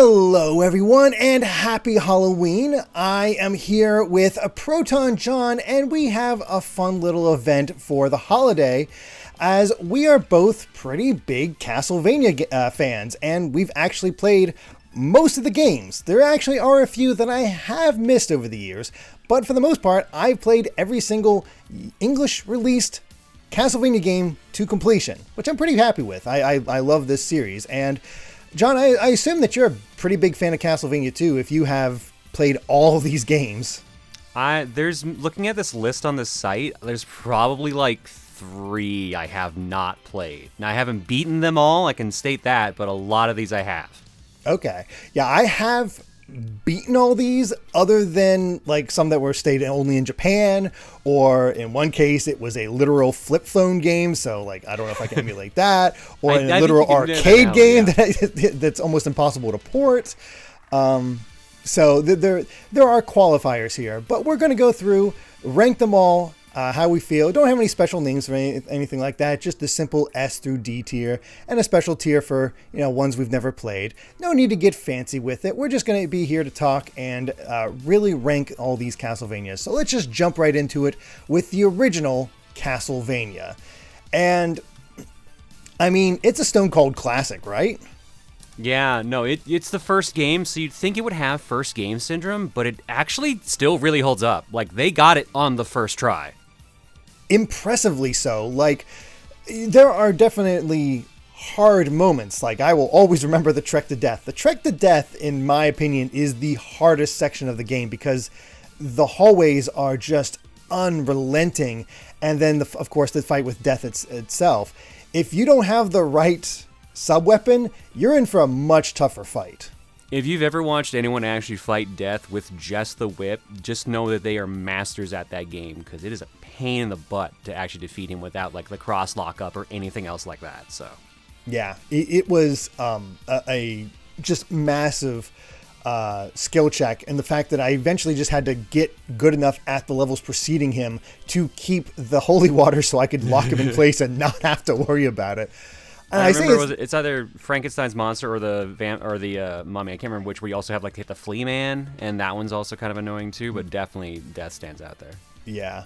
Hello everyone and happy Halloween. I am here with a ProtonJon and we have a fun little event for the holiday as we are both pretty big Castlevania fans and we've actually played most of the games. There actually are a few that I have missed over the years, but for the most part I've played every single English released Castlevania game to completion, which I'm pretty happy with. I love this series. And John, I assume that you're a pretty big fan of Castlevania II if you have played all these games. Looking at this list on this site, there's probably like 3 I have not played. Now, I haven't beaten them all, I can state that, but a lot of these I have. Okay. Yeah, I have beaten all these other than like some that were stayed only in Japan, or in one case it was a literal flip phone game, so like I don't know if I can emulate that, or a literal arcade game that's almost impossible to port. So there are qualifiers here, but we're going to go through, rank them all, how we feel. Don't have any special names or anything like that. Just the simple S through D tier and a special tier for, ones we've never played. No need to get fancy with it. We're just going to be here to talk and really rank all these Castlevanias. So let's just jump right into it with the original Castlevania. And I mean, it's a stone cold classic, right? Yeah, no, it's the first game, so you'd think it would have first game syndrome, but it actually still really holds up. Like, they got it on the first try. Impressively so. Like, there are definitely hard moments. Like, I will always remember the Trek to Death. The Trek to Death, in my opinion, is the hardest section of the game because the hallways are just unrelenting. And then, of course, the fight with Death itself. If you don't have the right sub-weapon, you're in for a much tougher fight. If you've ever watched anyone actually fight Death with just the whip, just know that they are masters at that game, because it is a pain in the butt to actually defeat him without like the cross lockup or anything else like that. So yeah, it was a just massive skill check, and the fact that I eventually just had to get good enough at the levels preceding him to keep the holy water so I could lock him in place and not have to worry about it. And I remember it's either Frankenstein's monster or the mummy. I can't remember which. Where you also have like to hit the flea man, and that one's also kind of annoying too. But definitely Death stands out there. Yeah,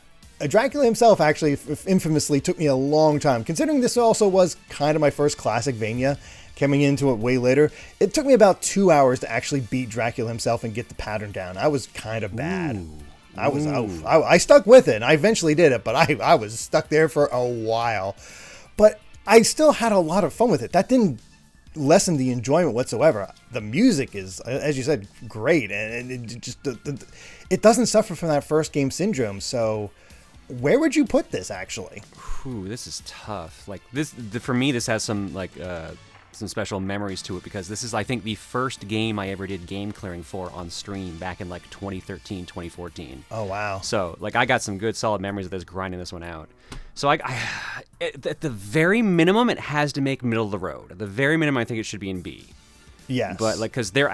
Dracula himself actually infamously took me a long time. Considering this also was kind of my first classic Vania, coming into it way later, it took me about 2 hours to actually beat Dracula himself and get the pattern down. I was kind of bad. I stuck with it. And I eventually did it, but I was stuck there for a while. But I still had a lot of fun with it. That didn't lessen the enjoyment whatsoever. The music is, as you said, great, and it just it doesn't suffer from that first game syndrome. So, where would you put this actually? Ooh, this is tough. Like for me, this has some some special memories to it because this is, I think, the first game I ever did game clearing for on stream back in like 2013, 2014. Oh wow! So like I got some good solid memories of this, grinding this one out. So at the very minimum, it has to make middle of the road. At the very minimum, I think it should be in B. Yes. But like, because there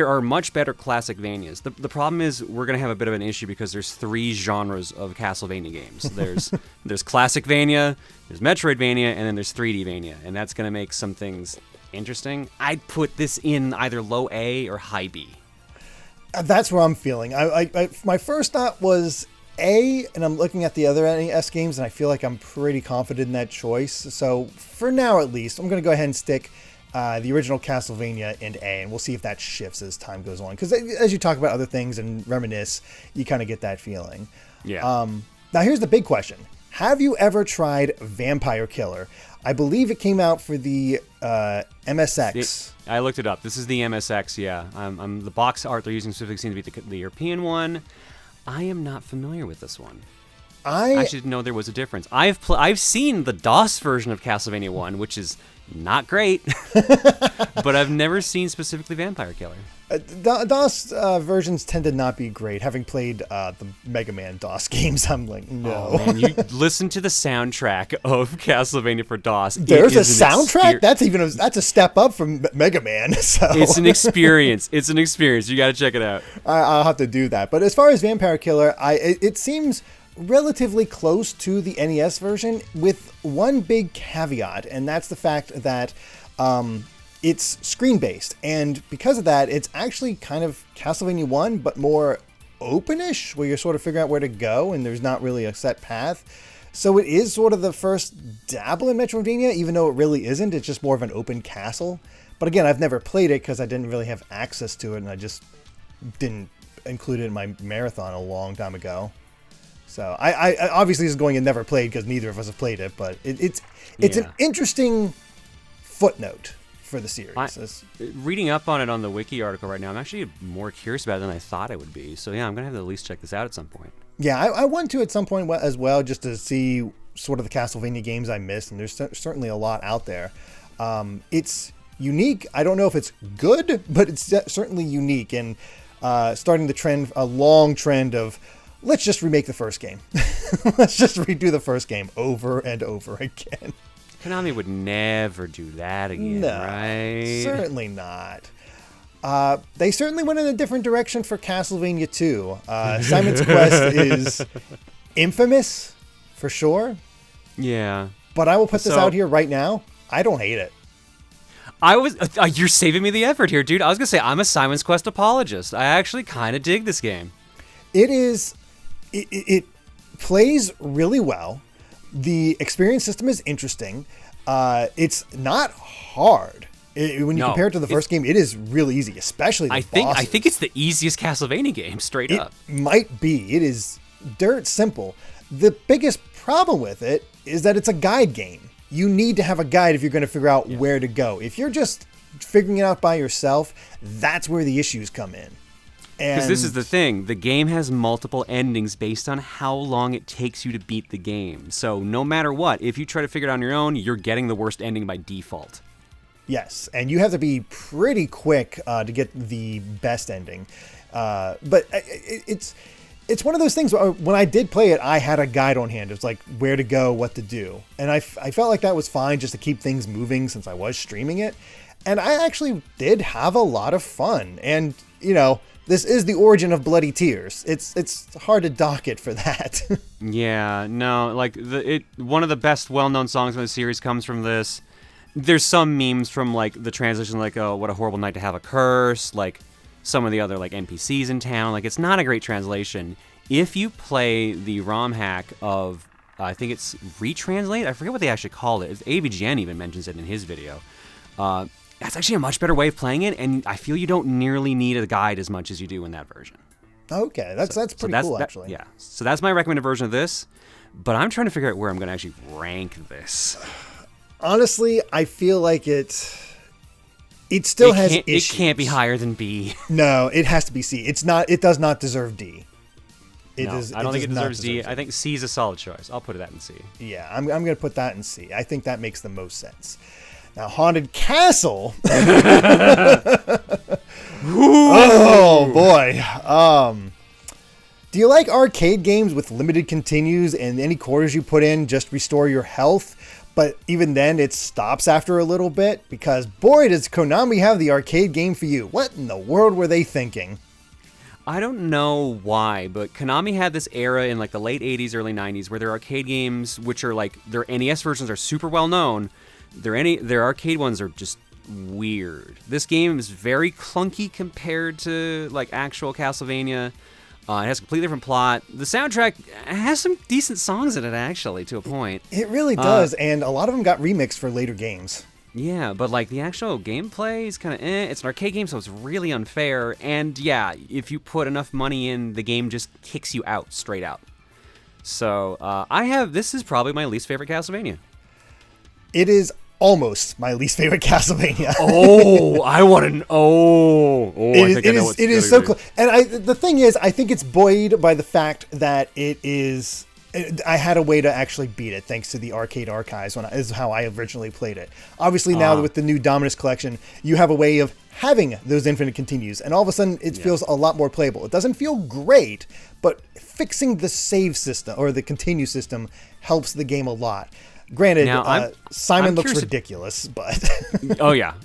are much better classic Vanias. The problem is we're gonna have a bit of an issue because there's 3 genres of Castlevania games. There's classic Vania, there's Metroidvania, and then there's 3D Vania, and that's gonna make some things interesting. I'd put this in either low A or high B. That's where I'm feeling. My first thought was A, and I'm looking at the other NES games, and I feel like I'm pretty confident in that choice. So for now, at least, I'm going to go ahead and stick the original Castlevania in A, and we'll see if that shifts as time goes on. Because as you talk about other things and reminisce, you kind of get that feeling. Yeah. Now, here's the big question. Have you ever tried Vampire Killer? I believe it came out for the MSX. I looked it up. This is the MSX, yeah. The box art they're using specifically seems to be the European one. I am not familiar with this one. I actually didn't know there was a difference. I've seen the DOS version of Castlevania 1, which is not great, but I've never seen specifically Vampire Killer. DOS versions tend to not be great. Having played the Mega Man DOS games, I'm like, no. Oh, man, you listen to the soundtrack of Castlevania for DOS. There's a soundtrack? That's a step up from Mega Man. So. It's an experience. It's an experience. You got to check it out. I'll have to do that. But as far as Vampire Killer, it seems relatively close to the NES version with one big caveat, and that's the fact that it's screen-based, and because of that, it's actually kind of Castlevania 1, but more openish, where you're sort of figuring out where to go, and there's not really a set path. So it is sort of the first dabble in Metroidvania, even though it really isn't. It's just more of an open castle. But again, I've never played it because I didn't really have access to it, and I just didn't include it in my marathon a long time ago. So I obviously this is going and never played because neither of us have played it, but it's an interesting footnote for the series. Reading up on it on the wiki article right now, I'm actually more curious about it than I thought I would be. So yeah, I'm going to have to at least check this out at some point. Yeah, I want to at some point as well, just to see sort of the Castlevania games I missed, and there's certainly a lot out there. It's unique. I don't know if it's good, but it's certainly unique, and starting the trend, a long trend of, let's just remake the first game. Let's just redo the first game over and over again. Konami would never do that again, right? Certainly not. They certainly went in a different direction for Castlevania II. Simon's Quest is infamous, for sure. Yeah. But I will put this out here right now. I don't hate it. You're saving me the effort here, dude. I was going to say, I'm a Simon's Quest apologist. I actually kind of dig this game. It plays really well. The experience system is interesting. It's not hard. When you compare it to the first game, it is really easy, especially the bosses. I think it's the easiest Castlevania game, straight up. It might be. It is dirt simple. The biggest problem with it is that it's a guide game. You need to have a guide if you're going to figure out where to go. If you're just figuring it out by yourself, that's where the issues come in. Because this is the thing. The game has multiple endings based on how long it takes you to beat the game. So no matter what, if you try to figure it out on your own, you're getting the worst ending by default. Yes, and you have to be pretty quick to get the best ending. But it's one of those things where when I did play it, I had a guide on hand. It was like where to go, what to do. And I felt like that was fine just to keep things moving since I was streaming it. And I actually did have a lot of fun. And, you know, this is the origin of Bloody Tears. It's hard to dock it for that. Yeah, no, like one of the best well-known songs in the series comes from this. There's some memes from like the translation, like, oh, what a horrible night to have a curse, like some of the other like NPCs in town. Like, it's not a great translation. If you play the ROM hack of, I think it's Retranslate, I forget what they actually called it. AVGN even mentions it in his video. That's actually a much better way of playing it, and I feel you don't nearly need a guide as much as you do in that version. Okay, that's pretty cool, actually. Yeah, so that's my recommended version of this, but I'm trying to figure out where I'm going to actually rank this. Honestly, I feel like it still has issues. It can't be higher than B. No, it has to be C. It does not deserve D. I don't think it deserves D. I think C is a solid choice. I'll put that in C. Yeah, I'm going to put that in C. I think that makes the most sense. Now, Haunted Castle. Oh, boy. Do you like arcade games with limited continues and any quarters you put in just restore your health? But even then, it stops after a little bit? Because, boy, does Konami have the arcade game for you. What in the world were they thinking? I don't know why, but Konami had this era in like the late 80s, early 90s where their arcade games, which are like, their NES versions are super well known. Their arcade ones are just weird. This game is very clunky compared to like actual Castlevania. It has a completely different plot. The soundtrack has some decent songs in it, actually, to a point. It really does, and a lot of them got remixed for later games. Yeah, but like the actual gameplay is kind of It's an arcade game, so it's really unfair. And yeah, if you put enough money in, the game just kicks you out, straight out. So this is probably my least favorite Castlevania. It is almost my least favorite Castlevania. Oh, I want to. It is so cool. And the thing is, I think it's buoyed by the fact that it is. I had a way to actually beat it thanks to the arcade archives. Is how I originally played it. Obviously, now with the new Dominus collection, you have a way of having those infinite continues, and all of a sudden, it feels a lot more playable. It doesn't feel great, but fixing the save system or the continue system helps the game a lot. Granted, Simon looks ridiculous, but oh yeah,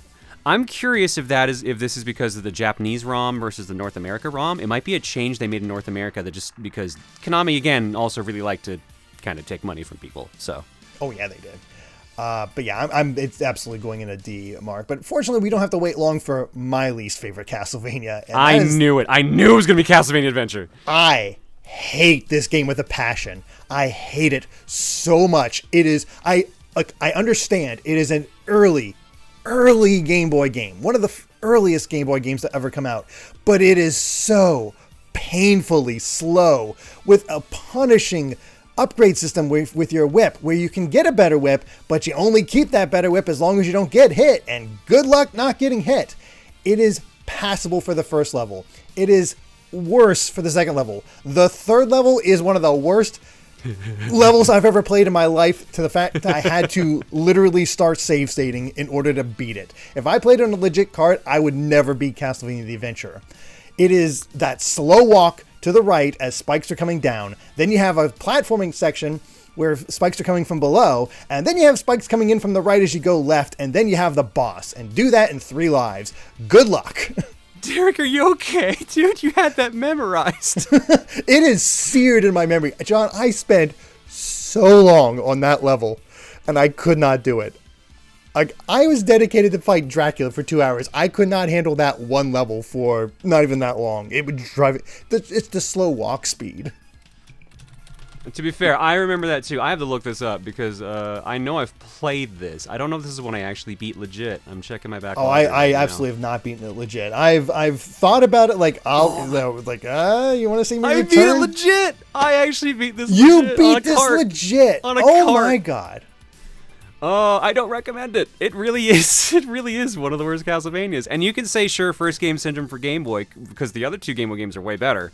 I'm curious if this is because of the Japanese ROM versus the North America ROM. It might be a change they made in North America that just because Konami again also really like to kind of take money from people. So oh yeah, they did. But yeah, it's absolutely going in a D mark. But fortunately, we don't have to wait long for my least favorite Castlevania. And I knew it. I knew it was going to be Castlevania Adventure. I hate this game with a passion. I hate it so much. It is, I understand it is an early Game Boy game. One of the earliest Game Boy games to ever come out. But it is so painfully slow with a punishing upgrade system with your whip, where you can get a better whip, but you only keep that better whip as long as you don't get hit, and good luck not getting hit. It is passable for the first level. It is worse for the second level. The third level is one of the worst levels I've ever played in my life, to the fact that I had to literally start save stating in order to beat it. If I played on a legit card, I would never beat Castlevania the Adventure. It is that slow walk to the right as spikes are coming down. Then you have a platforming section where spikes are coming from below, and then you have spikes coming in from the right as you go left, and then you have the boss. And do that in 3 lives. Good luck. Derrick, are you okay? Dude, you had that memorized. It is seared in my memory. John, I spent so long on that level, and I could not do it. Like, I was dedicated to fight Dracula for 2 hours. I could not handle that one level for not even that long. It would drive it. It's the slow walk speed. To be fair, I remember that too. I have to look this up because I know I've played this. I don't know if this is one I actually beat legit. I'm checking my backlog. Oh, I absolutely have not beaten it legit. I've thought about it. Like, you want to see me return? I beat it legit. I actually beat this. You legit beat this legit. On a cart. My god. Oh, I don't recommend it. It really is. It really is one of the worst Castlevanias. And you can say, sure, first game syndrome for Game Boy, because the other 2 Game Boy games are way better.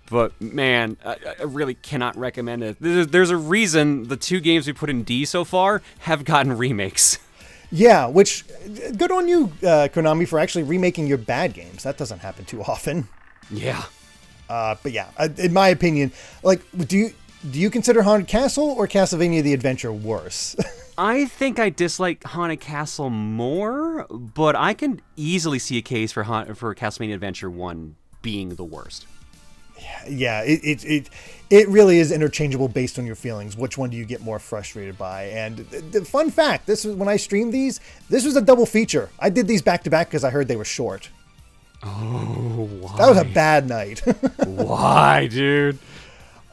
But, man, I really cannot recommend it. There's a reason the 2 games we put in D so far have gotten remakes. Yeah, which, good on you, Konami, for actually remaking your bad games. That doesn't happen too often. Yeah. But yeah, in my opinion, like, do you consider Haunted Castle or Castlevania the Adventure worse? I think I dislike Haunted Castle more, but I can easily see a case for Castlevania Adventure 1 being the worst. Yeah, it really is interchangeable based on your feelings. Which one do you get more frustrated by? And the fun fact, this was when I streamed these, this was a double feature. I did these back to back because I heard they were short. Oh, why? That was a bad night. Why, dude?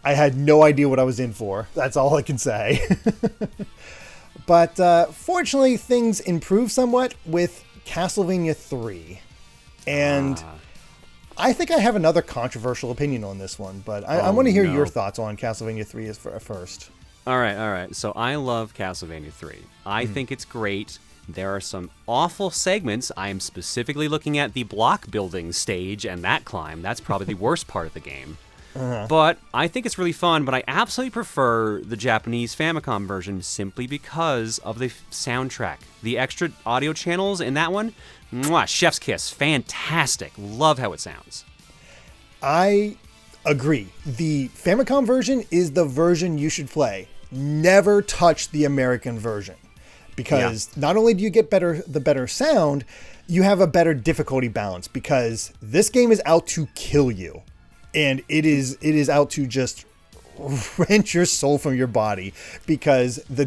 I had no idea what I was in for. That's all I can say. But fortunately, things improved somewhat with Castlevania III. And I think I have another controversial opinion on this one, but I want to hear your thoughts on Castlevania III first. All right. So I love Castlevania III. I think it's great. There are some awful segments. I am specifically looking at the block building stage and that climb. That's probably the worst part of the game. But I think it's really fun, but I absolutely prefer the Japanese Famicom version simply because of the soundtrack. The extra audio channels in that one, mwah, chef's kiss, fantastic. Love how it sounds. I agree. The Famicom version is the version you should play. Never touch the American version. Because not only do you get the better sound, you have a better difficulty balance, because this game is out to kill you. And it is out to just wrench your soul from your body, because the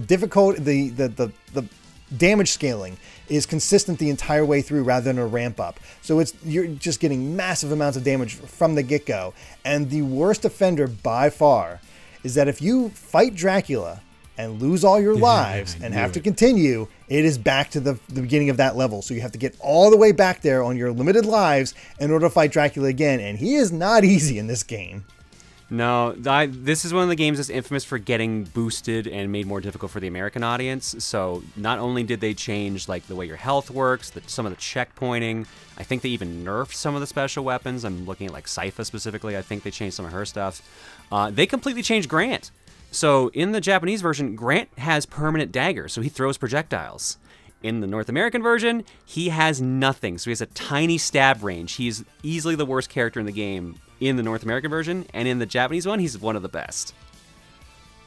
damage scaling is consistent the entire way through rather than a ramp up. So you're just getting massive amounts of damage from the get-go. And the worst offender by far is that if you fight Dracula and lose all your lives and have to continue, it is back to the beginning of that level. So you have to get all the way back there on your limited lives in order to fight Dracula again. And he is not easy in this game. No, this is one of the games that's infamous for getting boosted and made more difficult for the American audience. So not only did they change like the way your health works, some of the checkpointing, I think they even nerfed some of the special weapons. I'm looking at like Sypha specifically. I think they changed some of her stuff. They completely changed Grant. So in the Japanese version, Grant has permanent daggers, so he throws projectiles. In the North American version, he has nothing, so he has a tiny stab range. He's easily the worst character in the game in the North American version, and in the Japanese one, he's one of the best.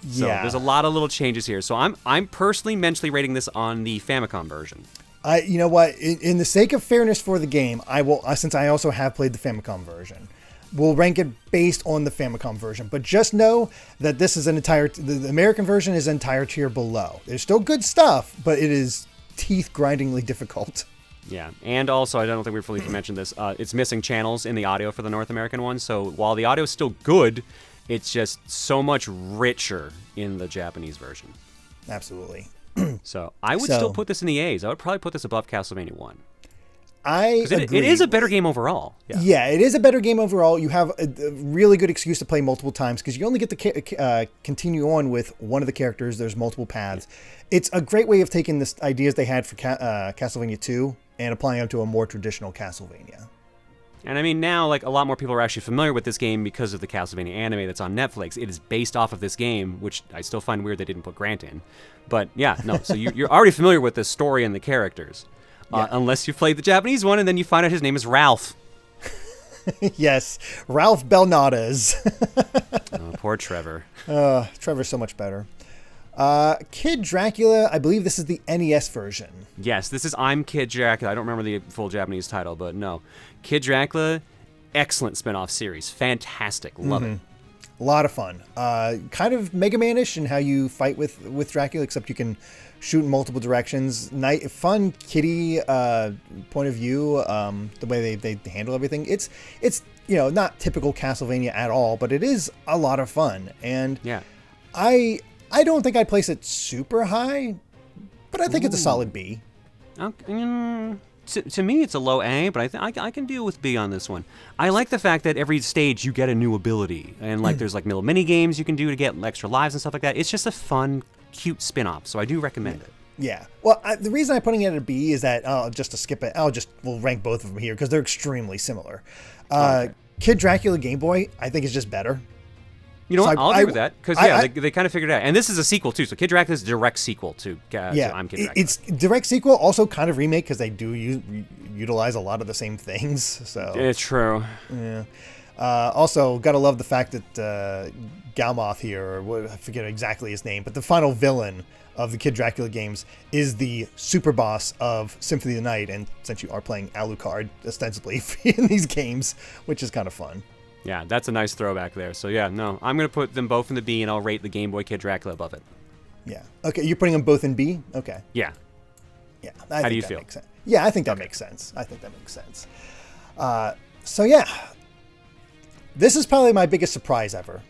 So there's a lot of little changes here. So I'm personally mentally rating this on the Famicom version. You know what? In the sake of fairness for the game, I will, since I also have played the Famicom version. we'll rank it based on the Famicom version. But just know that this is the American version is an entire tier below. There's still good stuff, but it is teeth-grindingly difficult. Yeah, and also, I don't think we fully mentioned this, it's missing channels in the audio for the North American one, so while the audio is still good, it's just so much richer in the Japanese version. Absolutely. So I would still put this in the A's. I would probably put this above Castlevania 1. I agree. It is a better game overall. Yeah, it is a better game overall. You have a really good excuse to play multiple times because you only get to continue on with one of the characters. There's multiple paths. Yeah. It's a great way of taking the ideas they had for Castlevania II and applying them to a more traditional Castlevania. And I mean, now, like, a lot more people are actually familiar with this game because of the Castlevania anime that's on Netflix. It is based off of this game, which I still find weird they didn't put Grant in. But yeah, no, so you're already familiar with the story and the characters. Unless you've played the Japanese one, and then you find out his name is Ralph. Yes, Ralph Belnades. Oh, poor Trevor. Trevor's so much better. Kid Dracula, I believe this is the NES version. Yes, this is I'm Kid Dracula. I don't remember the full Japanese title, but no. Kid Dracula, excellent spin-off series. Fantastic. Love it. A lot of fun. Kind of Mega Man-ish in how you fight with Dracula, except you can shoot in multiple directions. Fun kiddie point of view, the way they handle everything. It's not typical Castlevania at all, but it is a lot of fun. And yeah, I don't think I'd place it super high, but I think it's a solid B. Okay. To me, it's a low A, but I can deal with B on this one. I like the fact that every stage you get a new ability, and like there's like little mini games you can do to get extra lives and stuff like that. It's just a fun, cute spin-off, so I do recommend it. Yeah. Well, the reason I'm putting it at a B is that just to skip it, we'll rank both of them here because they're extremely similar. Okay. Kid Dracula Game Boy, I think is just better. You know what? I'll agree with that because they kind of figured it out, and this is a sequel too. So Kid Dracula is a direct sequel to I'm Kid Dracula. It's direct sequel, also kind of remake because they do utilize a lot of the same things. So it's true. Yeah. Also, gotta love the fact that Galmoth here, or I forget exactly his name, but the final villain of the Kid Dracula games is the super boss of Symphony of the Night, and since you are playing Alucard ostensibly in these games, which is kind of fun. Yeah, that's a nice throwback there. So yeah, no, I'm going to put them both in the B, and I'll rate the Game Boy Kid Dracula above it. Yeah. Okay, you're putting them both in B? Okay. Yeah. Yeah. How do you feel? Yeah, I think that makes sense. So yeah, this is probably my biggest surprise ever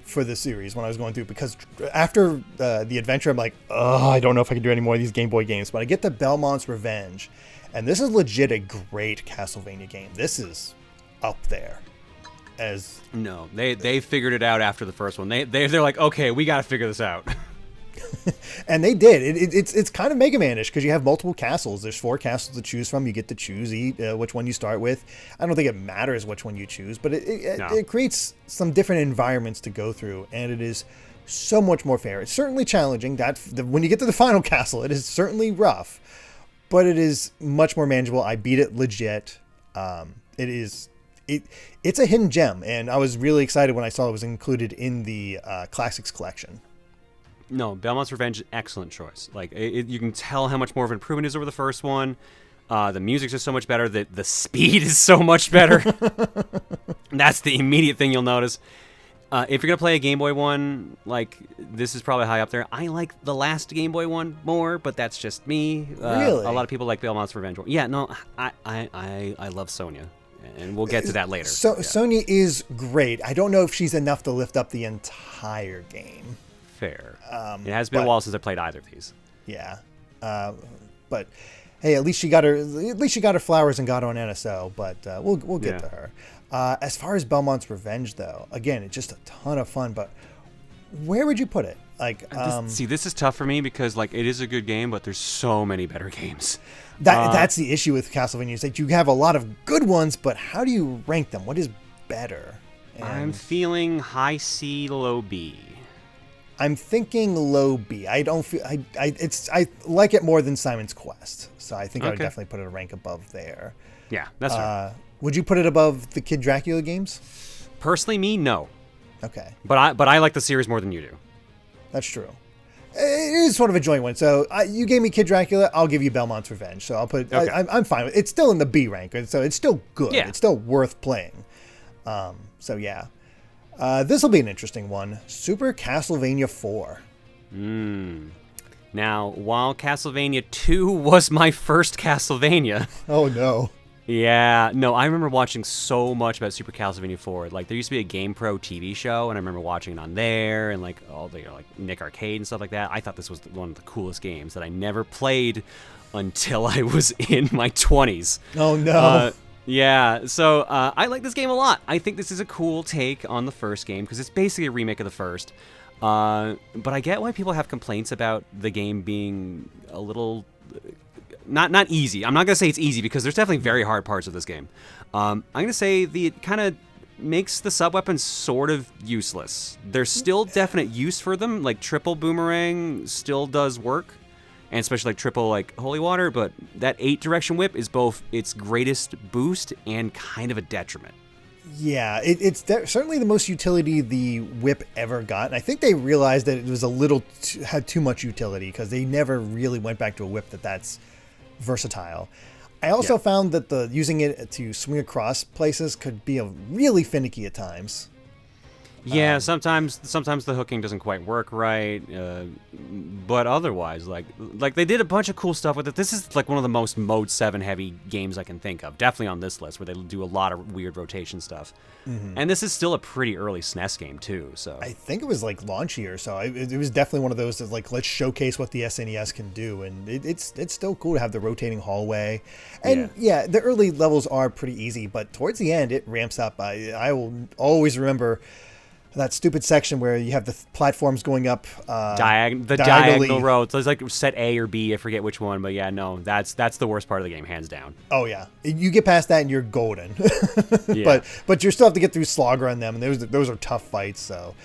for the series when I was going through, because after the adventure, I'm like, I don't know if I can do any more of these Game Boy games, but I get the Belmont's Revenge, and this is legit a great Castlevania game. This is up there. No, they figured it out after the first one. They're like, okay, we got to figure this out. And they did. It's kind of Mega Man-ish because you have multiple castles. There's 4 castles to choose from. You get to choose which one you start with. I don't think it matters which one you choose, but it creates some different environments to go through, and it is so much more fair. It's certainly challenging. When you get to the final castle, it is certainly rough, but it is much more manageable. I beat it legit. It's a hidden gem, and I was really excited when I saw it was included in the Classics collection. No, Belmont's Revenge, excellent choice. Like you can tell how much more of an improvement is over the first one. The music's just so much better. The speed is so much better. That's the immediate thing you'll notice. If you're gonna play a Game Boy one, like this is probably high up there. I like the last Game Boy one more, but that's just me. Really, a lot of people like Belmont's Revenge. Yeah, no, I love Sonya. And we'll get to that later. So yeah. Sonya is great. I don't know if she's enough to lift up the entire game. Fair. It has been a while since I played either of these. Yeah, but hey, at least she got her flowers and got on NSO. But we'll get to her. As far as Belmont's Revenge, though, again, it's just a ton of fun. But where would you put it? Like, this is tough for me because like it is a good game, but there's so many better games. That's the issue with Castlevania, is that you have a lot of good ones, but how do you rank them? What is better? And I'm feeling high C, low B. I'm thinking low B. I don't feel I like it more than Simon's Quest, so I think I would definitely put it a rank above there. Yeah, that's right. Would you put it above the Kid Dracula games? Personally, me, no. Okay. But I like the series more than you do. That's true. It is sort of a joint one. So you gave me Kid Dracula, I'll give you Belmont's Revenge. So I'll put. Okay. I'm fine with it. It's still in the B rank, so it's still good. Yeah. It's still worth playing. So yeah, this will be an interesting one. Super Castlevania IV. Now, while Castlevania II was my first Castlevania. Oh no. Yeah, no, I remember watching so much about Super Castlevania IV. Like, there used to be a GamePro TV show, and I remember watching it on there, and like all the like Nick Arcade and stuff like that. I thought this was one of the coolest games that I never played until I was in my 20s. Oh no. Yeah, so I like this game a lot. I think this is a cool take on the first game because it's basically a remake of the first. But I get why people have complaints about the game being a little not easy. I'm not gonna say it's easy because there's definitely very hard parts of this game. I'm gonna say it kind of makes the sub-weapons sort of useless. There's still definite use for them, like triple boomerang still does work, and especially like triple like holy water, but that 8-direction whip is both its greatest boost and kind of a detriment. Yeah, it's certainly the most utility the whip ever got. And I think they realized that it was a little had too much utility because they never really went back to a whip that's versatile. I also found that using it to swing across places could be really finicky at times. Yeah, sometimes the hooking doesn't quite work right, but otherwise, like they did a bunch of cool stuff with it. This is like one of the most Mode 7 heavy games I can think of, definitely on this list, where they do a lot of weird rotation stuff. Mm-hmm. And this is still a pretty early SNES game too. So I think it was like launch year, so it was definitely one of those that like let's showcase what the SNES can do, and it's still cool to have the rotating hallway. And yeah, the early levels are pretty easy, but towards the end it ramps up. I will always remember that stupid section where you have the platforms going up diagonal road. So it's like set A or B, I forget which one, but yeah, no, that's the worst part of the game, hands down. Oh yeah, you get past that and you're golden. But you still have to get through Slogger on them, and those are tough fights. So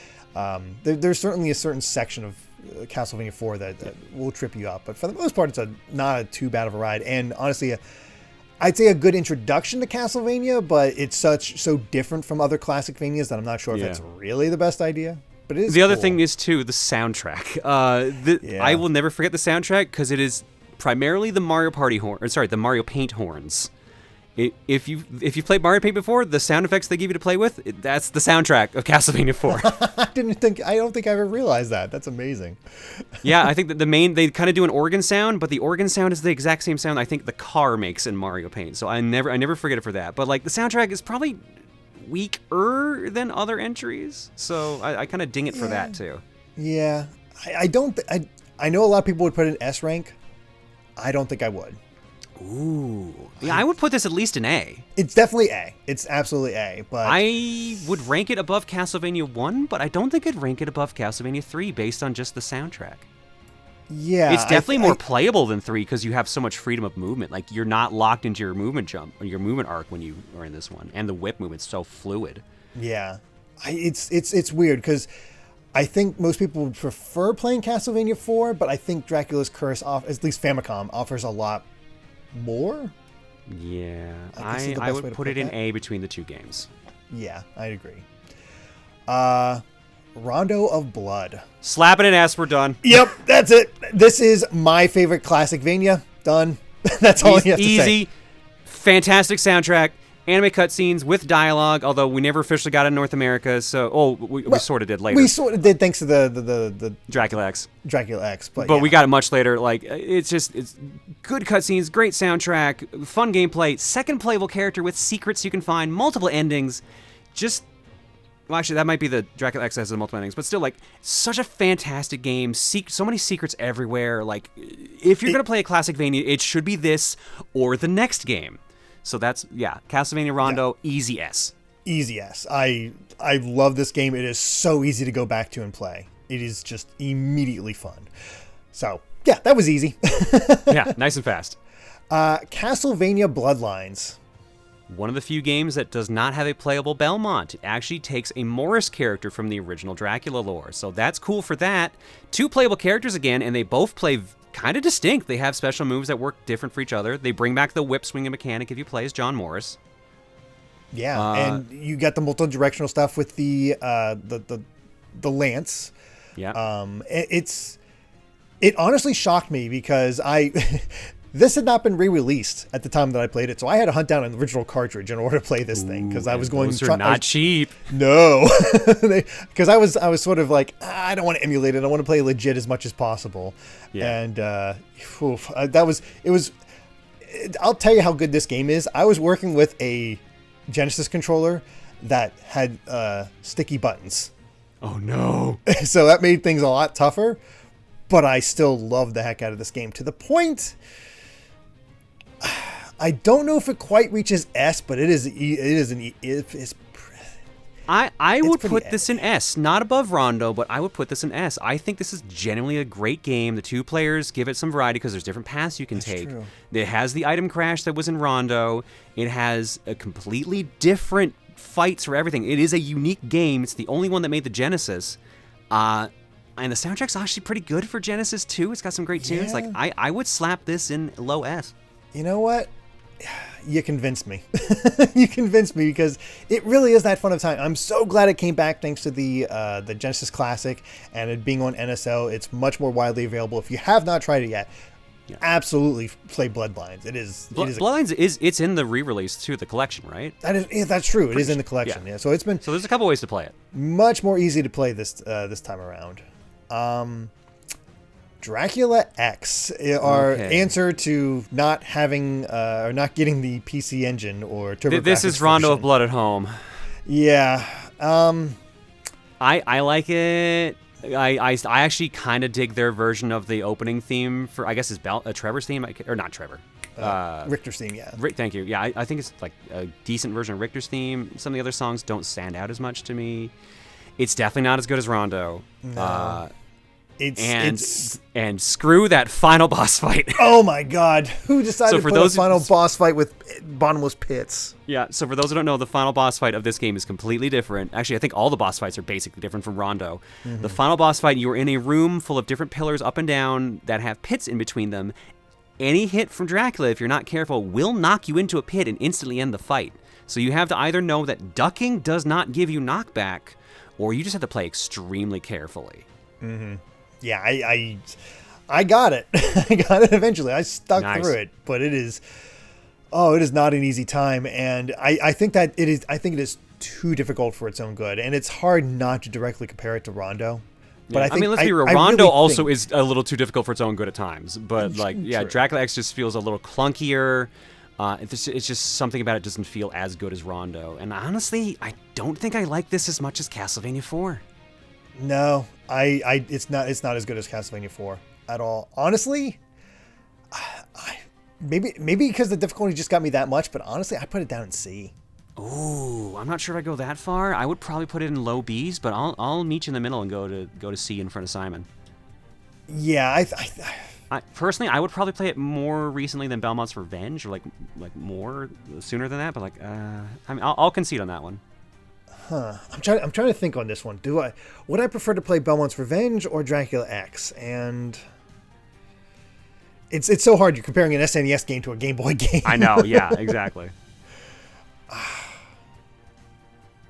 there's certainly a certain section of Castlevania 4 that will trip you up, but for the most part, it's not too bad of a ride. And honestly, I'd say a good introduction to Castlevania, but it's so different from other classic Vanias that I'm not sure if it's really the best idea. But it is. The other thing is too the soundtrack. I will never forget the soundtrack because it is primarily the Mario the Mario Paint horns. If you've played Mario Paint before, the sound effects they give you to play with, that's the soundtrack of Castlevania 4. I don't think I ever realized that. That's amazing. Yeah, I think that they kind of do an organ sound, but the organ sound is the exact same sound I think the car makes in Mario Paint. So I never forget it for that. But like the soundtrack is probably weaker than other entries, so I kind of ding it for that too. Yeah, I know a lot of people would put it in S rank. I don't think I would. Ooh. Yeah, I would put this at least an A. It's definitely A. It's absolutely A. But I would rank it above Castlevania 1, but I don't think I'd rank it above Castlevania 3 based on just the soundtrack. Yeah. It's definitely more playable than 3 because you have so much freedom of movement. Like, you're not locked into your movement jump or your movement arc when you are in this one. And the whip movement's so fluid. Yeah. It's weird because I think most people would prefer playing Castlevania 4, but I think Dracula's Curse, at least Famicom, offers a lot more. Yeah, I would put it in A between the two games. Yeah, I'd agree. Rondo of Blood. Slap it in S, we're done. Yep, that's it. This is my favorite classic Vania. Done. That's all you have to say. Easy, fantastic soundtrack, anime cutscenes with dialogue, although we never officially got it in North America, so we sort of did later. We sort of did thanks to the Dracula X. But we got it much later. Like it's good cutscenes, great soundtrack, fun gameplay, second playable character with secrets you can find, multiple endings. Well, actually, that might be the Dracula X has the multiple endings, but still, like, such a fantastic game. So many secrets everywhere. Like, if you're going to play a classic Vania, it should be this or the next game. So that's, Castlevania Rondo, easy S. Easy S. I love this game. It is so easy to go back to and play. It is just immediately fun. So, yeah, that was easy. Yeah, nice and fast. Castlevania Bloodlines. One of the few games that does not have a playable Belmont. It actually takes a Morris character from the original Dracula lore. So that's cool for that. 2 playable characters again, and they both play kind of distinct. They have special moves that work different for each other. They bring back the whip swinging mechanic if you play as John Morris. Yeah, and you got the multi-directional stuff with the lance. Yeah. It honestly shocked me because This had not been re-released at the time that I played it, so I had to hunt down an original cartridge in order to play this thing because I was going. Those are not cheap. No, because I was sort of like, I don't want to emulate it. I want to play legit as much as possible. Yeah. And it was. I'll tell you how good this game is. I was working with a Genesis controller that had sticky buttons. Oh no! So that made things a lot tougher, but I still love the heck out of this game to the point. I don't know if it quite reaches S, but it is I would put this in S, not above Rondo, but I would put this in S. I think this is genuinely a great game. The 2 players give it some variety because there's different paths you can take. True. It has the item crash that was in Rondo. It has a completely different fights for everything. It is a unique game. It's the only one that made the Genesis. And the soundtrack's actually pretty good for Genesis too. It's got some great tunes. Like I would slap this in low S. You know what? You convinced me. You convinced me because it really is that fun of time. I'm so glad it came back thanks to the Genesis Classic and it being on NSO. It's much more widely available. If you have not tried it yet, absolutely play Bloodlines. Bloodlines it's in the re-release too, the collection, right? That's true. It is in the collection. Yeah. So there's a couple ways to play it. Much more easy to play this time around. Dracula X, our answer to not having or not getting the PC engine or TurboGrafx. This is Rondo of Blood at home. Yeah. I like it. I actually kind of dig their version of the opening theme for, I guess it's Trevor's theme, or not Trevor. Richter's theme, yeah. Thank you. Yeah, I think it's like a decent version of Richter's theme. Some of the other songs don't stand out as much to me. It's definitely not as good as Rondo. No. And screw that final boss fight. Oh my God! Who decided to put a final boss fight with bottomless pits? Yeah. So for those who don't know, the final boss fight of this game is completely different. Actually, I think all the boss fights are basically different from Rondo. Mm-hmm. The final boss fight, you are in a room full of different pillars up and down that have pits in between them. Any hit from Dracula, if you're not careful, will knock you into a pit and instantly end the fight. So you have to either know that ducking does not give you knockback, or you just have to play extremely carefully. Mm-hmm. Yeah, I got it. I got it eventually. I stuck through it, but it is not an easy time, and I think it is too difficult for its own good, and it's hard not to directly compare it to Rondo. But I mean, let's be real. Rondo also is a little too difficult for its own good at times. But Dracula X just feels a little clunkier. It's just something about it doesn't feel as good as Rondo. And honestly, I don't think I like this as much as Castlevania IV. No, it's not as good as Castlevania IV at all. Honestly, maybe because the difficulty just got me that much, but honestly, I put it down in C. Ooh, I'm not sure if I go that far. I would probably put it in low Bs, but I'll meet you in the middle and go to C in front of Simon. Yeah, personally, I would probably play it more recently than Belmont's Revenge, or like more sooner than that. But I'll concede on that one. I'm trying to think on this one. Would I prefer to play Belmont's Revenge or Dracula X? And it's so hard. You're comparing an SNES game to a Game Boy game. I know. Yeah, exactly.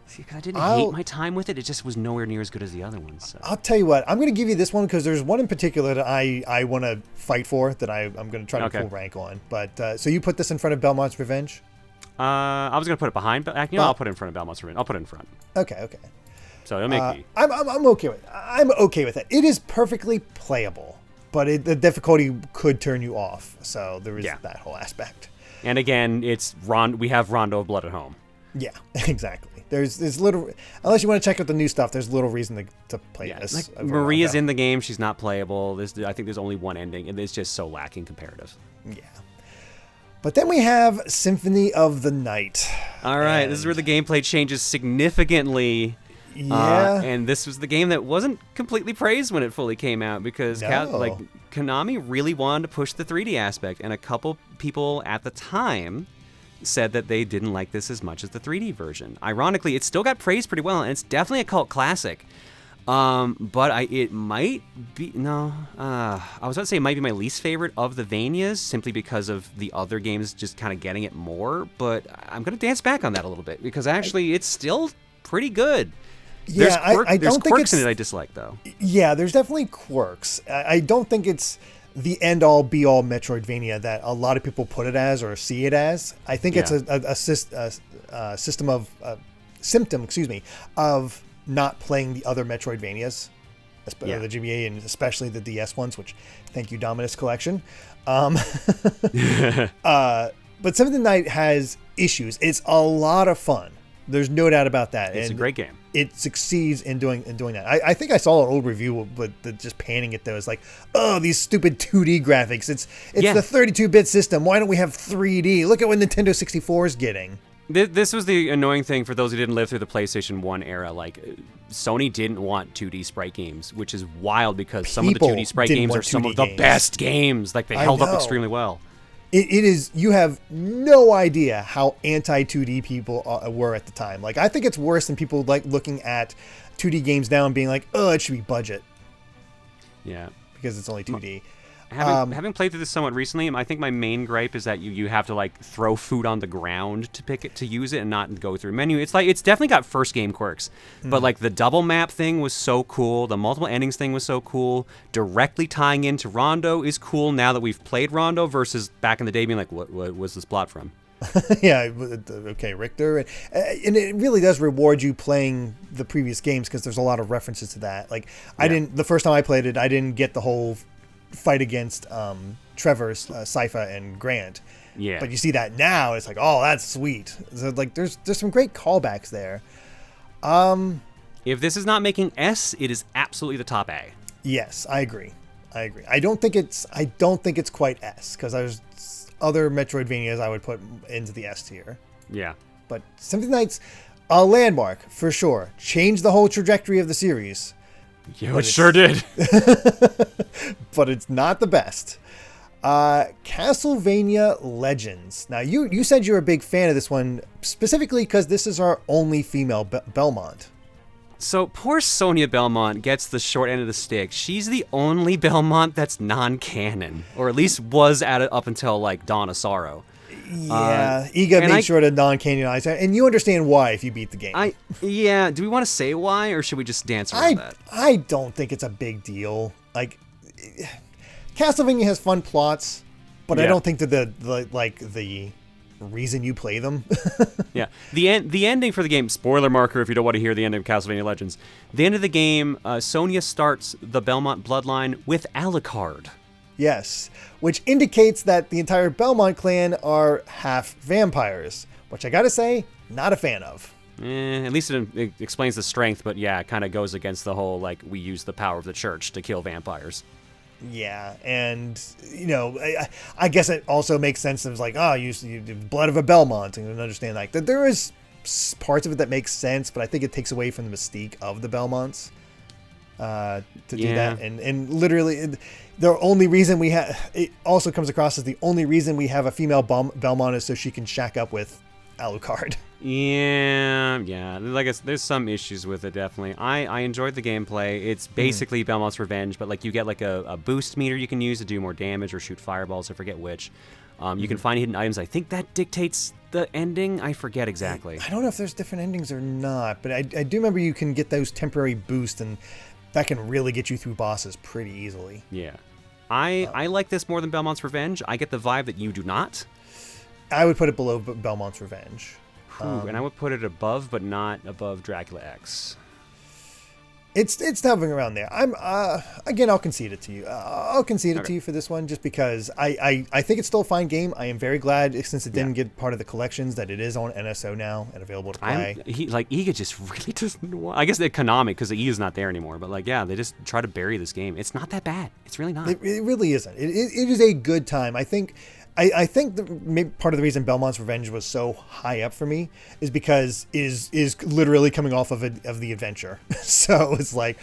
See, because I didn't hate my time with it. It just was nowhere near as good as the other ones. So. I'll tell you what. I'm going to give you this one because there's one in particular that I want to fight for that I'm going to try to full rank on. But so you put this in front of Belmont's Revenge? I was gonna put it behind, but I'll put it in front of Belmont's Revenge. I'll put it in front. Okay. So it'll make me. I'm okay with it. I'm okay with it. It is perfectly playable, but the difficulty could turn you off. So there is that whole aspect. And again, we have Rondo of Blood at home. Yeah, exactly. There's little, unless you want to check out the new stuff, there's little reason to play this. Like Maria's in the game. She's not playable. I think there's only one ending, and it's just so lacking comparative. Yeah. But then we have Symphony of the Night. All right, this is where the gameplay changes significantly. Yeah. And this was the game that wasn't completely praised when it fully came out because Konami really wanted to push the 3D aspect. And a couple people at the time said that they didn't like this as much as the 3D version. Ironically, it still got praised pretty well, and it's definitely a cult classic. But it might be I was about to say it might be my least favorite of the Vanias simply because of the other games just kind of getting it more. But I'm gonna dance back on that a little bit because actually it's still pretty good. Yeah, there's quirks in it I dislike though. Yeah, there's definitely quirks. I don't think it's the end-all, be-all Metroidvania that a lot of people put it as or see it as. I think it's a symptom of not playing the other Metroidvanias, the GBA and especially the DS ones, which thank you, Dominus Collection. But Symphony of the Night has issues. It's a lot of fun. There's no doubt about that. It's a great game. It succeeds in doing that. I think I saw an old review with just panning it though. It's like, oh, these stupid 2D graphics. It's the 32-bit system. Why don't we have 3D? Look at what Nintendo 64 is getting. This was the annoying thing for those who didn't live through the PlayStation 1 era. Like, Sony didn't want 2D sprite games, which is wild because some of the 2D sprite games are some of the best games. Like, they held up extremely well. It is, you have no idea how anti-2D people were at the time. Like, I think it's worse than people like looking at 2D games now and being like, oh, it should be budget. Yeah. Because it's only 2D. Having played through this somewhat recently, I think my main gripe is that you have to like throw food on the ground to pick it to use it and not go through menu. It's definitely got first game quirks, but like the double map thing was so cool. The multiple endings thing was so cool. Directly tying into Rondo is cool now that we've played Rondo versus back in the day being like, what was this plot from? Yeah, okay, Richter, and it really does reward you playing the previous games because there's a lot of references to that. Like the first time I played it, I didn't get the whole fight against Trevor, Sypha, and Grant. Yeah. But you see that now, it's like, oh, that's sweet. So, like, there's some great callbacks there. If this is not making S, it is absolutely the top A. Yes, I agree. I don't think it's quite S because there's other Metroidvanias I would put into the S tier. Yeah. But Symphony of the Night's a landmark for sure. Changed the whole trajectory of the series. Yeah, it sure did. But it's not the best. Castlevania Legends. Now, you said you're a big fan of this one, specifically because this is our only female Belmont. So poor Sonia Belmont gets the short end of the stick. She's the only Belmont that's non-canon, or at least was at it up until like Dawn of Sorrow. Yeah, Iga made sure to non-canonize that, and you understand why if you beat the game. Do we want to say why, or should we just dance around that? I don't think it's a big deal. Like, Castlevania has fun plots, but I don't think that the reason you play them. Yeah, the ending for the game. Spoiler marker if you don't want to hear the ending of Castlevania Legends. The end of the game, Sonia starts the Belmont bloodline with Alucard. Yes, which indicates that the entire Belmont clan are half vampires, which I gotta say, not a fan of. At least it explains the strength, but yeah, it kind of goes against the whole, like, we use the power of the church to kill vampires. Yeah, and, I guess it also makes sense. It's like, you the blood of a Belmont, and understand, like, that there is parts of it that makes sense, but I think it takes away from the mystique of the Belmonts to do that. And literally, the only reason we have, it also comes across as the only reason we have a female Belmont is so she can shack up with Alucard. Yeah. Like, there's some issues with it, definitely. I enjoyed the gameplay. It's basically Belmont's Revenge, but like you get like a boost meter you can use to do more damage or shoot fireballs. I forget which. You can find hidden items. I think that dictates the ending. I forget exactly. I don't know if there's different endings or not, but I do remember you can get those temporary boosts, and that can really get you through bosses pretty easily. Yeah. I like this more than Belmont's Revenge. I get the vibe that you do not. I would put it below Belmont's Revenge. And I would put it above, but not above Dracula X. It's hovering around there. I'll concede it to you. I'll concede it to you for this one, just because I think it's still a fine game. I am very glad, since it didn't get part of the collections, that it is on NSO now and available to play. Iga just really doesn't want. I guess they're Konami because the E is not there anymore. But they just try to bury this game. It's not that bad. It's really not. It really isn't. It is a good time. I think part of the reason Belmont's Revenge was so high up for me is because is literally coming off of the adventure. So it's like,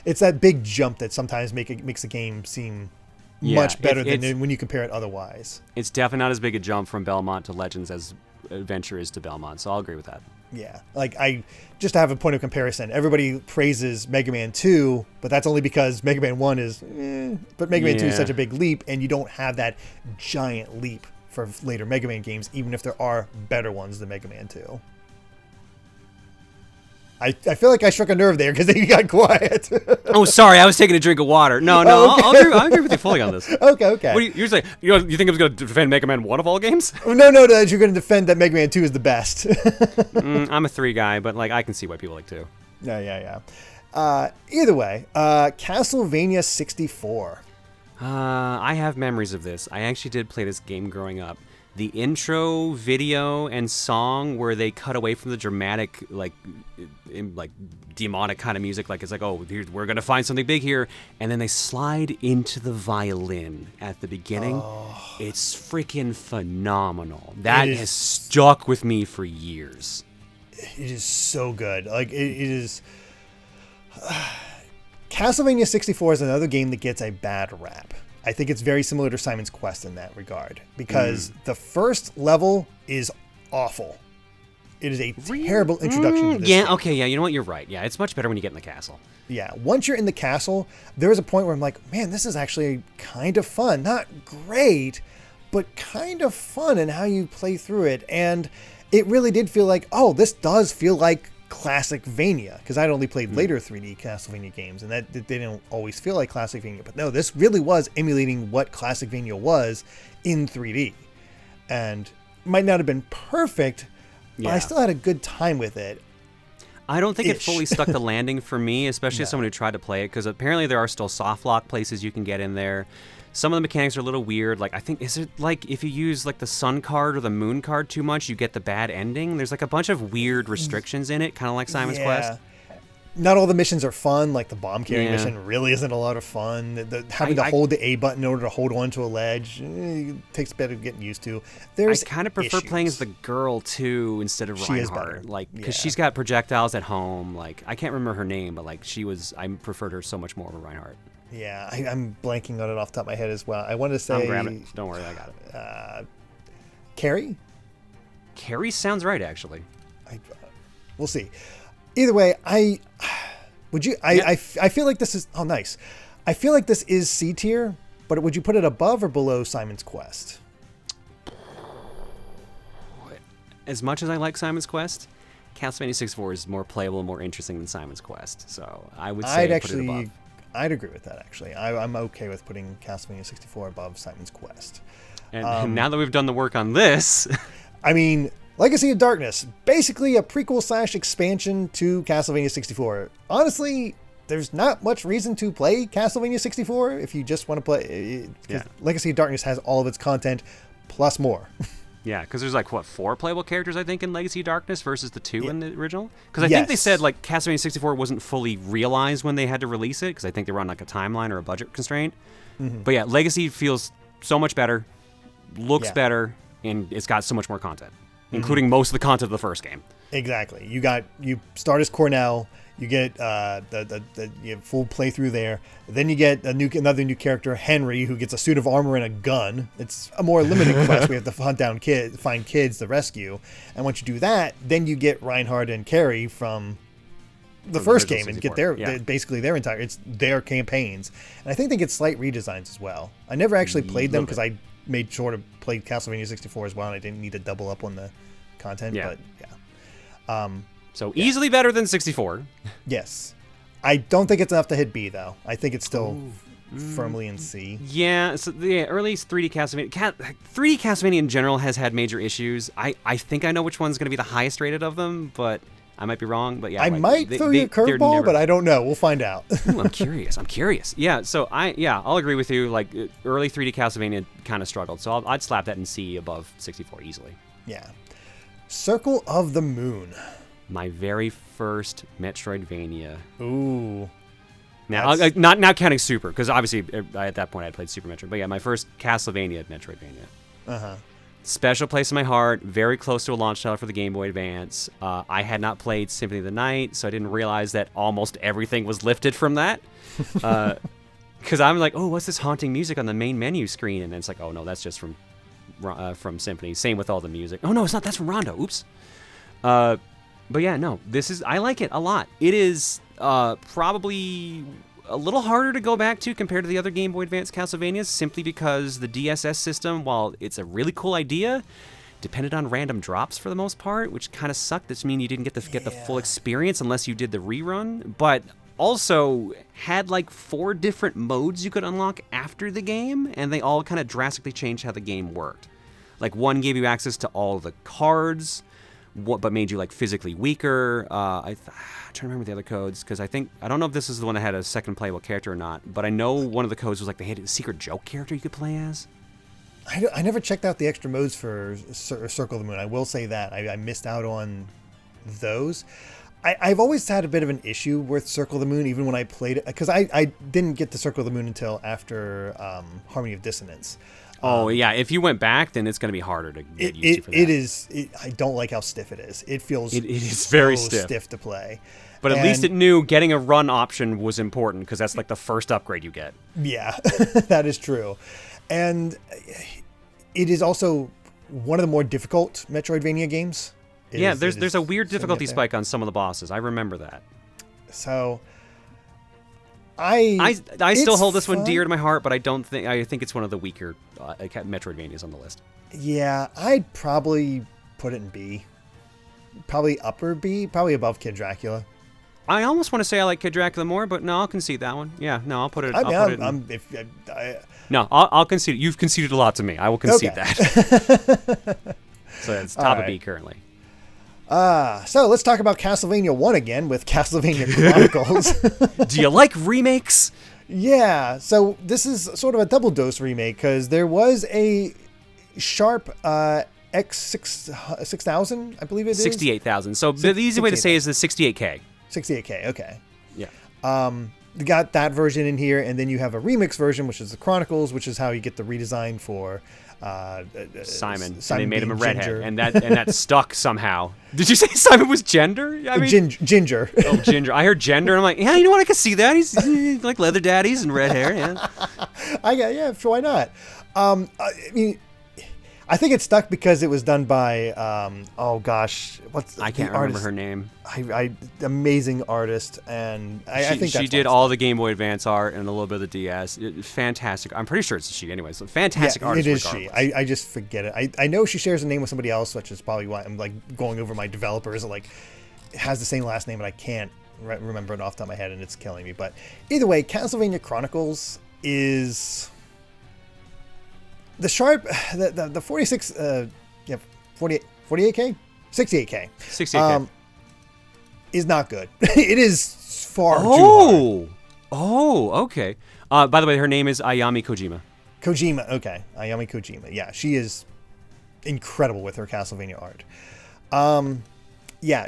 it's that big jump that sometimes makes the game seem much better than when you compare it otherwise. It's definitely not as big a jump from Belmont to Legends as Adventure is to Belmont, so I'll agree with that. Yeah, like just to have a point of comparison, everybody praises Mega Man 2, but that's only because Mega Man 1 is, but Mega Man 2 is such a big leap, and you don't have that giant leap for later Mega Man games, even if there are better ones than Mega Man 2. I feel like I struck a nerve there because you got quiet. Oh, sorry, I was taking a drink of water. No, Okay. I'll agree with you fully on this. Okay. What do you say? You think I was going to defend Mega Man 1 of all games? No, you're going to defend that Mega Man 2 is the best. I'm a 3 guy, but like I can see why people like 2. Yeah. Either way, Castlevania 64. I have memories of this. I actually did play this game growing up. The intro video and song where they cut away from the dramatic, like demonic kind of music, like it's like, oh, we're gonna find something big here, and then they slide into the violin at the beginning. Oh. It's freaking phenomenal. That has stuck with me for years. It is so good. Like it is. Castlevania 64 is another game that gets a bad rap. I think it's very similar to Simon's Quest in that regard because the first level is awful. It is a terrible introduction to this game. Okay, yeah, you know what? You're right. Yeah, it's much better when you get in the castle. Yeah, once you're in the castle, there is a point where I'm like, man, this is actually kind of fun. Not great, but kind of fun in how you play through it. And it really did feel like, oh, this does feel like Classicvania, because I'd only played later 3D Castlevania games, and that they didn't always feel like Classicvania. But no, this really was emulating what Classicvania was in 3D, and might not have been perfect, but I still had a good time with it. I don't think it fully stuck the landing for me, especially as someone who tried to play it, because apparently there are still soft lock places you can get in there. Some of the mechanics are a little weird. Like, I think, is it like if you use like the sun card or the moon card too much, you get the bad ending? There's like a bunch of weird restrictions in it, kind of like Simon's Quest. Not all the missions are fun. Like the bomb carrying mission really isn't a lot of fun. Having to hold the A button in order to hold on to a ledge takes a bit of getting used to. I kind of prefer playing as the girl too instead of Reinhardt. She is better. Like, because she's got projectiles at home. Like, I can't remember her name, but like I preferred her so much more over Reinhardt. Yeah, I'm blanking on it off the top of my head as well. I wanted to say... I'm grabbing it. Don't worry, I got it. Carrie? Carrie sounds right, actually. We'll see. Either way, I feel like this is... Oh, nice. I feel like this is C tier, but would you put it above or below Simon's Quest? As much as I like Simon's Quest, Castlevania 64 is more playable and more interesting than Simon's Quest. So I would say put it above. I'd agree with that, actually. I'm okay with putting Castlevania 64 above Simon's Quest. And now that we've done the work on this... I mean, Legacy of Darkness, basically a prequel/expansion to Castlevania 64. Honestly, there's not much reason to play Castlevania 64 if you just want to play... Legacy of Darkness has all of its content, plus more. Yeah, because there's like, 4 playable characters, I think, in Legacy of Darkness versus the 2 in the original? Because I think they said, like, Castlevania 64 wasn't fully realized when they had to release it, because I think they were on, like, a timeline or a budget constraint. Mm-hmm. But yeah, Legacy feels so much better, looks better, and it's got so much more content, including most of the content of the first game. Exactly. You start as Cornell, you get you have full playthrough there. Then you get another new character, Henry, who gets a suit of armor and a gun. It's a more limited quest. We have to hunt down find kids to rescue. And once you do that, then you get Reinhardt and Carrie from the first game and get basically their their campaigns. And I think they get slight redesigns as well. I never actually played them because I made sure to play Castlevania 64 as well, and I didn't need to double up on the content. But easily better than 64. Yes. I don't think it's enough to hit B, though. I think it's still firmly in C. Yeah, so the early 3D Castlevania... 3D Castlevania in general has had major issues. I think I know which one's going to be the highest rated of them, but I might be wrong. But yeah, I might throw you a curveball, but I don't know. We'll find out. Ooh, I'm curious. Yeah, so I'll agree with you. Like, early 3D Castlevania kind of struggled, so I'd slap that in C above 64 easily. Yeah. Circle of the Moon. My very first Metroidvania. Ooh. Now, not counting Super, because obviously at that point I had played Super Metroid. But yeah, my first Castlevania Metroidvania. Uh-huh. Special place in my heart, very close to a launch title for the Game Boy Advance. I had not played Symphony of the Night, so I didn't realize that almost everything was lifted from that. Because I'm like, oh, what's this haunting music on the main menu screen? And then it's like, oh, no, that's just from Symphony. Same with all the music. Oh, no, it's not. That's from Rondo. Oops. But yeah, no, I like it a lot. It is probably a little harder to go back to compared to the other Game Boy Advance Castlevanias, simply because the DSS system, while it's a really cool idea, depended on random drops for the most part, which kind of sucked. This means you didn't get the full experience unless you did the rerun, but also had like 4 different modes you could unlock after the game, and they all kind of drastically changed how the game worked. Like one gave you access to all the cards, but made you like physically weaker. I'm trying to remember the other codes because I don't know if this is the one that had a second playable character or not, but I know one of the codes was like they had a secret joke character you could play as. I never checked out the extra modes for Circle of the Moon. I will say that I missed out on those. I've always had a bit of an issue with Circle of the Moon, even when I played it, because I didn't get to Circle of the Moon until after Harmony of Dissonance. Yeah, if you went back, then it's going to be harder to get used to for that. It is. I don't like how stiff it is. It feels it is very stiff to play. But at least it knew getting a run option was important, because that's like the first upgrade you get. Yeah, that is true. And it is also one of the more difficult Metroidvania games. There's a weird difficulty spike on some of the bosses. I remember that. So I still hold this one dear to my heart, but I think it's one of the weaker Metroidvanias on the list. Yeah, I'd probably put it in B. Probably upper B, probably above Kid Dracula. I almost want to say I like Kid Dracula more, but no, I'll concede that one. Yeah, no, I'll put it. I'll concede. You've conceded a lot to me. I will concede that. So it's top of B currently. So let's talk about Castlevania 1 again with Castlevania Chronicles. Do you like remakes? Yeah, so this is sort of a double dose remake because there was a Sharp X6000, I believe it is. 68,000. So the easy way to say is the 68K. 68K, okay. Yeah. You got that version in here, and then you have a remix version, which is the Chronicles, which is how you get the redesign for Simon. And they made him a redhead, Ginger. and that stuck somehow. Did you say Simon was gender? I mean, Ginger. Oh, Ginger. I heard gender, and I'm like, yeah, you know what? I can see that. He's like leather daddies and red hair. Yeah. Yeah, sure, why not? I mean, I think it stuck because it was done by I can't remember her name. Amazing artist, and I think she did all the Game Boy Advance art and a little bit of the DS. Fantastic. I'm pretty sure it's she anyway. So fantastic artist. It is regardless. she. I just forget it. I know she shares a name with somebody else, which is probably why I'm like going over my developers. Like, it has the same last name, but I can't remember it off the top of my head, and it's killing me. But either way, Castlevania Chronicles is the Sharp, the 46, 48K, 68K, 68K is not good. It is far too hard. Oh, okay. By the way, her name is Ayami Kojima. Okay. Ayami Kojima. Yeah, she is incredible with her Castlevania art.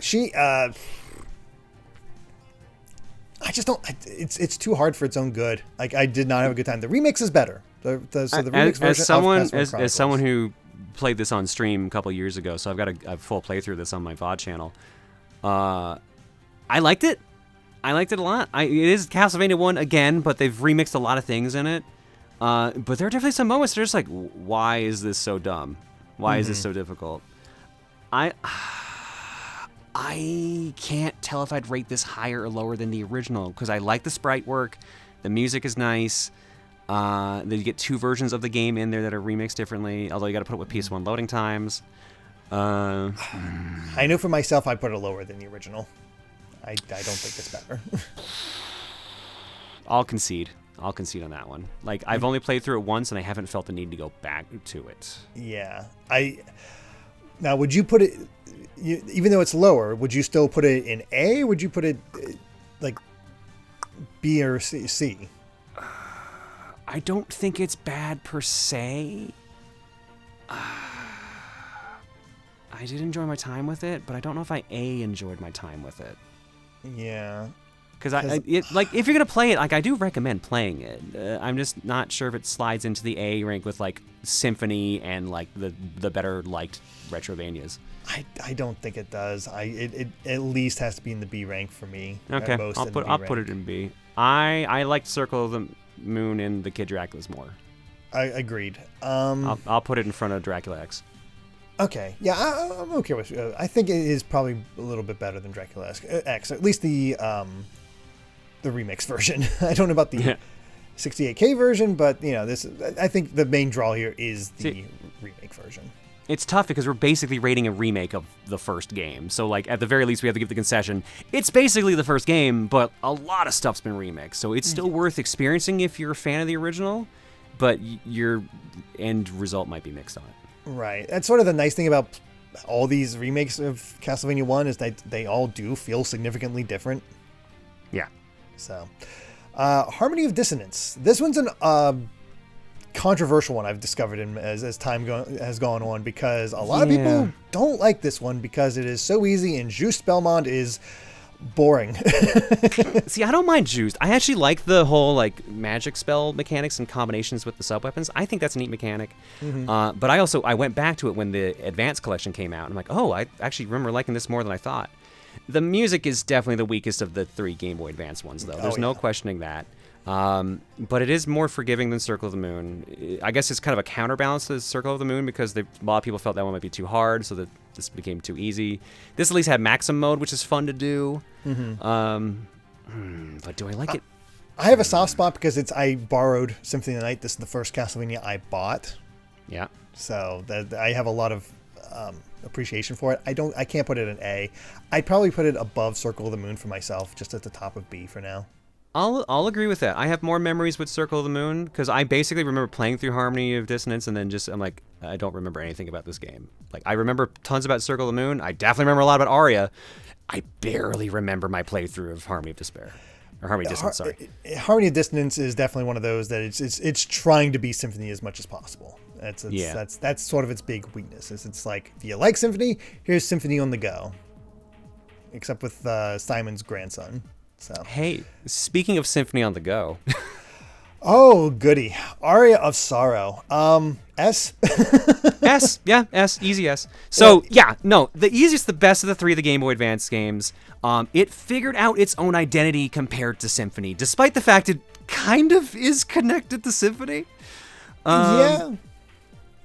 She. I just don't. It's too hard for its own good. Like, I did not have a good time. The remix is better. The remix version. As someone who played this on stream a couple years ago, so I've got a full playthrough of this on my VOD channel. I liked it. I liked it a lot. It is Castlevania 1 again, but they've remixed a lot of things in it. But there are definitely some moments that are just like, why is this so dumb? Why is this so difficult? I can't tell if I'd rate this higher or lower than the original, because I like the sprite work. The music is nice. Then you get 2 versions of the game in there that are remixed differently, although you got to put it with PS1 loading times. I know for myself, I'd put it lower than the original. I don't think it's better. I'll concede on that one. Like, I've only played through it once, and I haven't felt the need to go back to it. Yeah. Now, would you put it, even though it's lower, would you still put it in A, or would you put it like B or C? I don't think it's bad per se. I did enjoy my time with it, but I don't know if I enjoyed my time with it. Yeah. Because if you're gonna play it, like, I do recommend playing it. I'm just not sure if it slides into the A rank with like Symphony and like the better liked Retrovanias. I don't think it does. It at least has to be in the B rank for me. Okay, I'll put it in B. I liked Circle of the Moon and the Kid Dracula's more. I agreed. I'll put it in front of Dracula X. Okay, yeah, I'm okay with it. I think it is probably a little bit better than Dracula X, at least the remix version. I don't know about the 68K version, but I think the main draw here is the remake version. it's tough because we're basically rating a remake of the first game. So, like, at the very least, we have to give the concession. It's basically the first game, but a lot of stuff's been remixed. So it's still worth experiencing if you're a fan of the original, but your end result might be mixed on it. Right. That's sort of the nice thing about all these remakes of Castlevania 1 is that they all do feel significantly different. Yeah. So, Harmony of Dissonance. This one's an controversial one I've discovered as time has gone on, because a lot of people don't like this one because it is so easy and Juiced Belmont is boring. See, I don't mind Juiced. I actually like the whole like magic spell mechanics and combinations with the sub-weapons. I think that's a neat mechanic. But I went back to it when the Advanced Collection came out. I'm like, oh, I actually remember liking this more than I thought. The music is definitely the weakest of the 3 Game Boy Advance ones, though. There's no questioning that. But it is more forgiving than Circle of the Moon. I guess it's kind of a counterbalance to Circle of the Moon because a lot of people felt that one might be too hard, so that this became too easy. This at least had Maxim mode, which is fun to do. But do I like it? I have a soft spot because I borrowed Symphony of the Night. This is the first Castlevania I bought. Yeah. So I have a lot of appreciation for it. I can't put it in A. I'd probably put it above Circle of the Moon for myself, just at the top of B for now. I'll agree with that. I have more memories with Circle of the Moon because I basically remember playing through Harmony of Dissonance and then I'm like, I don't remember anything about this game. Like, I remember tons about Circle of the Moon. I definitely remember a lot about Aria. I barely remember my playthrough of Harmony of Despair. Or Harmony of Dissonance, sorry. Harmony of Dissonance is definitely one of those that it's trying to be Symphony as much as possible. That's sort of its big weakness. It's like, if you like Symphony, here's Symphony on the go. Except with Simon's grandson. So. Hey, speaking of Symphony on the go. Oh, goody. Aria of Sorrow. S? S, yeah, S, easy S. So, the easiest, the best of the 3 of the Game Boy Advance games. It figured out its own identity compared to Symphony, despite the fact it kind of is connected to Symphony.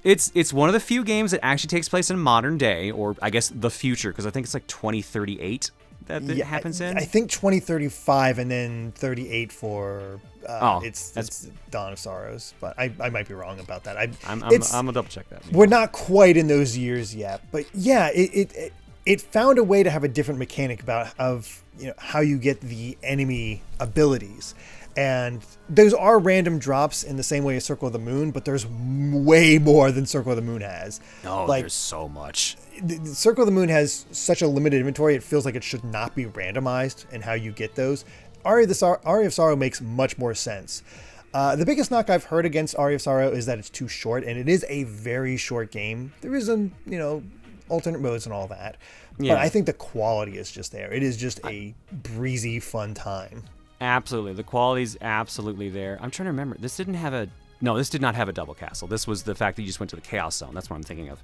It's one of the few games that actually takes place in modern day, or I guess the future, because I think it's like 2038 that happens in. I think 2035 and then 38 for it's Dawn of Sorrows, but I might be wrong about that. I'm gonna double check that. We're not quite in those years yet, but yeah, it found a way to have a different mechanic of how you get the enemy abilities. And those are random drops in the same way as Circle of the Moon, but there's way more than Circle of the Moon has. Oh, there's so much. Circle of the Moon has such a limited inventory, it feels like it should not be randomized in how you get those. Aria of Sorrow makes much more sense. The biggest knock I've heard against Aria of Sorrow is that it's too short, and it is a very short game. There is alternate modes and all that. Yeah. But I think the quality is just there. It is just a breezy, fun time. Absolutely. The quality's absolutely there. I'm trying to remember. This did not have a double castle. This was the fact that you just went to the Chaos Zone. That's what I'm thinking of.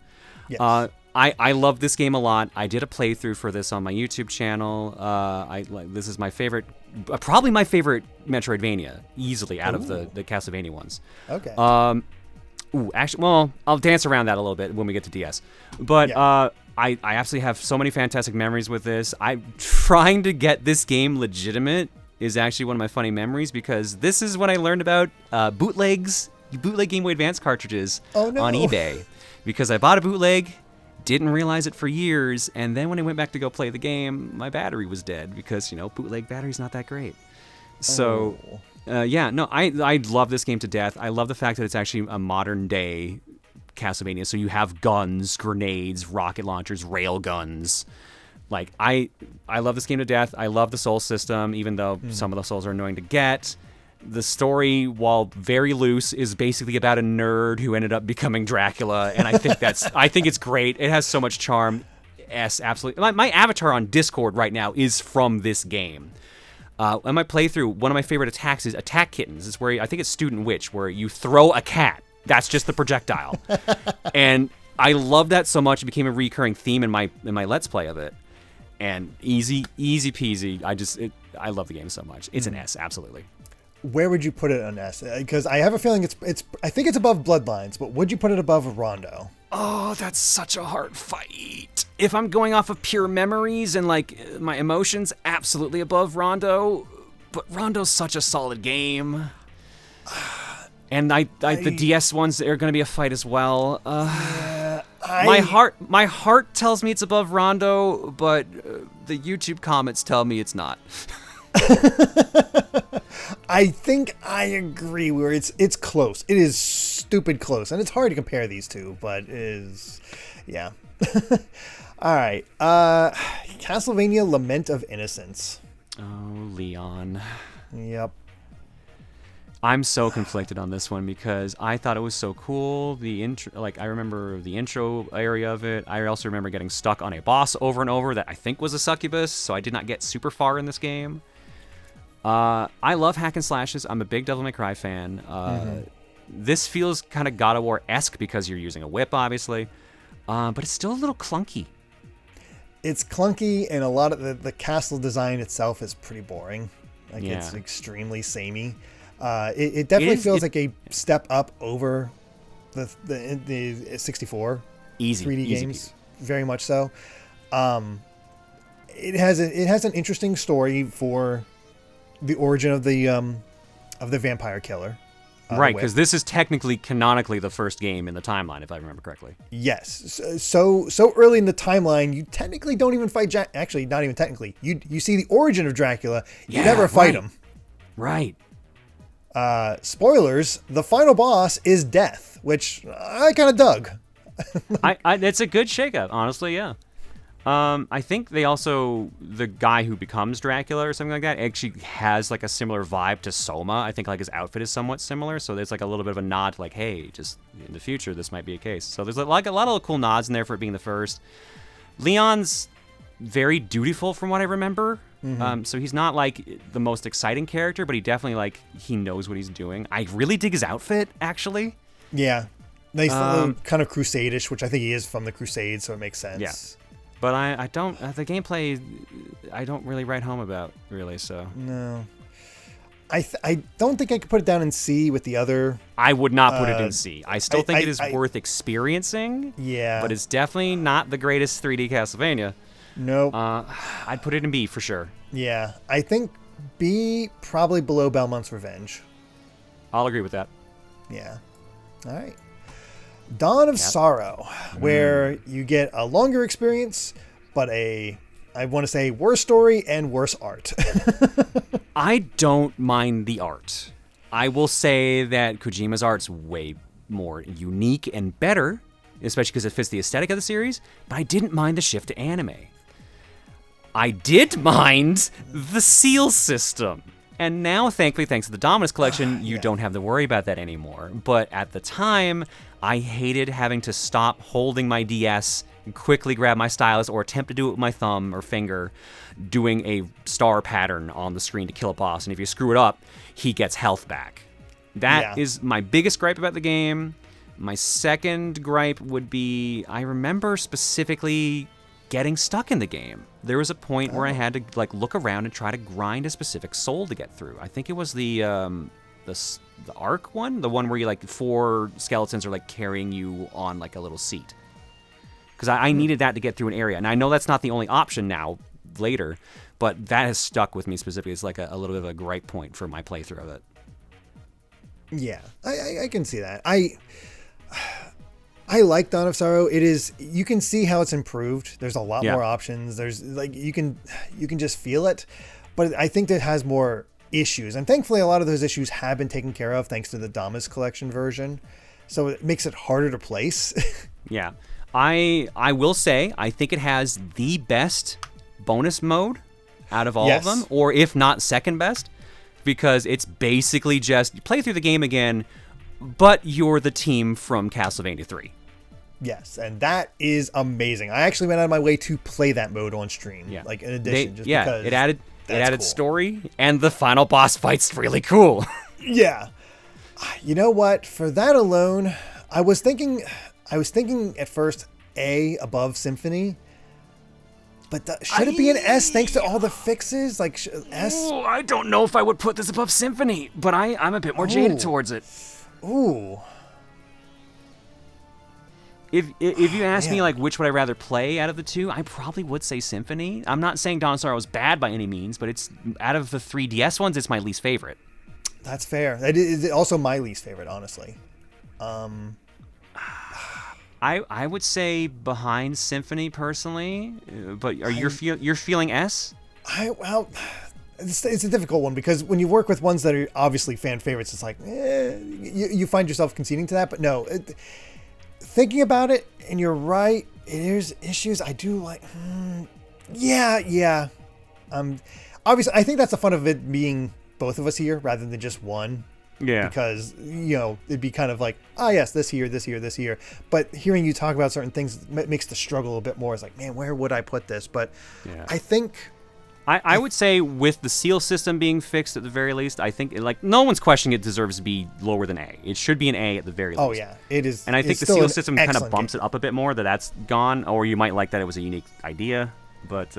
Yes. I love this game a lot. I did a playthrough for this on my YouTube channel. This is my favorite, probably my favorite Metroidvania, easily out of the Castlevania ones. Okay. I'll dance around that a little bit when we get to DS. But I absolutely have so many fantastic memories with this. I'm trying to get this game legitimate is actually one of my funny memories, because this is when I learned about bootleg Game Boy Advance cartridges on eBay. Because I bought a bootleg, didn't realize it for years, and then when I went back to go play the game, my battery was dead because, bootleg battery's not that great. So, I love this game to death. I love the fact that it's actually a modern day Castlevania. So you have guns, grenades, rocket launchers, rail guns. Like, I love this game to death. I love the soul system, even though some of the souls are annoying to get. The story, while very loose, is basically about a nerd who ended up becoming Dracula, and I think it's great. It has so much charm. Yes, absolutely. My avatar on Discord right now is from this game. In my playthrough, one of my favorite attacks is Attack Kittens. It's where I think it's Student Witch, where you throw a cat. That's just the projectile. And I love that so much. It became a recurring theme in my Let's Play of it. And easy peasy. I love the game so much. It's an S, absolutely. Where would you put it on S? Because I have a feeling I think it's above Bloodlines, but would you put it above Rondo? Oh, that's such a hard fight. If I'm going off of pure memories and like my emotions, absolutely above Rondo. But Rondo's such a solid game. And the DS ones are going to be a fight as well. My heart tells me it's above Rondo, but the YouTube comments tell me it's not. I think I agree where it's close. It is stupid close, and it's hard to compare these two, but it is, yeah. All right. Castlevania Lament of Innocence. Oh, Leon. Yep. I'm so conflicted on this one because I thought it was so cool. The intro, like I remember the intro area of it. I also remember getting stuck on a boss over and over that I think was a succubus, so I did not get super far in this game. I love hack and slashes. I'm a big Devil May Cry fan. This feels kind of God of War-esque because you're using a whip, obviously, but it's still a little clunky. It's clunky, and a lot of the castle design itself is pretty boring. Like it's extremely samey. It definitely feels like a step up over the 64 easy 3D games, very much so. It has an interesting story for the origin of the vampire killer. Right, because this is technically canonically the first game in the timeline, if I remember correctly. Yes, so early in the timeline, you technically don't even fight actually, not even technically. You see the origin of Dracula. You never fight him. Right. Spoilers, the final boss is Death, which I kind of dug. It's a good shakeup, honestly, yeah. I think they also, the guy who becomes Dracula or something like that actually has like a similar vibe to Soma. I think like his outfit is somewhat similar, so there's like a little bit of a nod to like, hey, just in the future this might be a case. So there's like a lot of cool nods in there for it being the first. Leon's very dutiful from what I remember. So he's not like the most exciting character, but he definitely like he knows what he's doing. I really dig his outfit, actually. Yeah, nice little kind of Crusade-ish, which I think he is from the Crusades, so it makes sense. Yeah, but I don't the gameplay. I don't really write home about really. So no, I don't think I could put it down in C with the other. I would not put it in C. I still think it is worth experiencing. Yeah, but it's definitely not the greatest 3D Castlevania. Nope. I'd put it in B for sure. Yeah, I think B probably below Belmont's Revenge. I'll agree with that. Yeah. All right. Dawn of Sorrow, where you get a longer experience, but I want to say worse story and worse art. I don't mind the art. I will say that Kojima's art's way more unique and better, especially because it fits the aesthetic of the series, but I didn't mind the shift to anime. I did mind the seal system. And now, thankfully, thanks to the Dominus collection, you don't have to worry about that anymore. But at the time, I hated having to stop holding my DS, quickly grab my stylus, or attempt to do it with my thumb or finger, doing a star pattern on the screen to kill a boss. And if you screw it up, he gets health back. That is my biggest gripe about the game. My second gripe would be, I remember specifically getting stuck in the game. There was a point where I had to like look around and try to grind a specific soul to get through. I think it was the Arc one, the one where you like 4 skeletons are like carrying you on like a little seat. Because I needed that to get through an area, and I know that's not the only option now later, but that has stuck with me specifically. It's like a little bit of a gripe point for my playthrough of it. Yeah, I can see that. I like Dawn of Sorrow. It is, you can see how it's improved. There's a lot more options. There's like you can just feel it, but I think that it has more issues, and thankfully a lot of those issues have been taken care of thanks to the Domus collection version. So it makes it harder to place. Yeah, I will say I think it has the best bonus mode out of all of them, or if not second best, because it's basically just you play through the game again, but you're the team from Castlevania III. Yes, and that is amazing. I actually went out of my way to play that mode on stream. Yeah, like in addition, because it added cool. Story, and the final boss fight's really cool. Yeah, you know what? For that alone, I was thinking at first A above Symphony. But should it be an S thanks to all the fixes? Like S? Ooh, I don't know if I would put this above Symphony, but I'm a bit more jaded towards it. Ooh. If you ask me like which would I rather play out of the two, I probably would say Symphony. I'm not saying Dawn of Sorrow is bad by any means, but it's out of the 3DS ones, it's my least favorite. That's fair. That is also my least favorite, honestly. I would say behind Symphony personally, but you're feeling S? Well, it's a difficult one because when you work with ones that are obviously fan favorites, it's like you find yourself conceding to that. But no, thinking about it, and you're right, there's issues. I do like, yeah. Obviously, I think that's the fun of it being both of us here rather than just one. Yeah. Because, it'd be kind of like, yes, this here. But hearing you talk about certain things makes the struggle a bit more. It's like, man, where would I put this? But yeah. I think... I would say with the seal system being fixed at the very least, I think, no one's questioning it deserves to be lower than A. It should be an A at the very least. Oh, yeah. It is. And I think the seal system kind of bumps it up a bit more, that's gone. Or you might like that it was a unique idea. But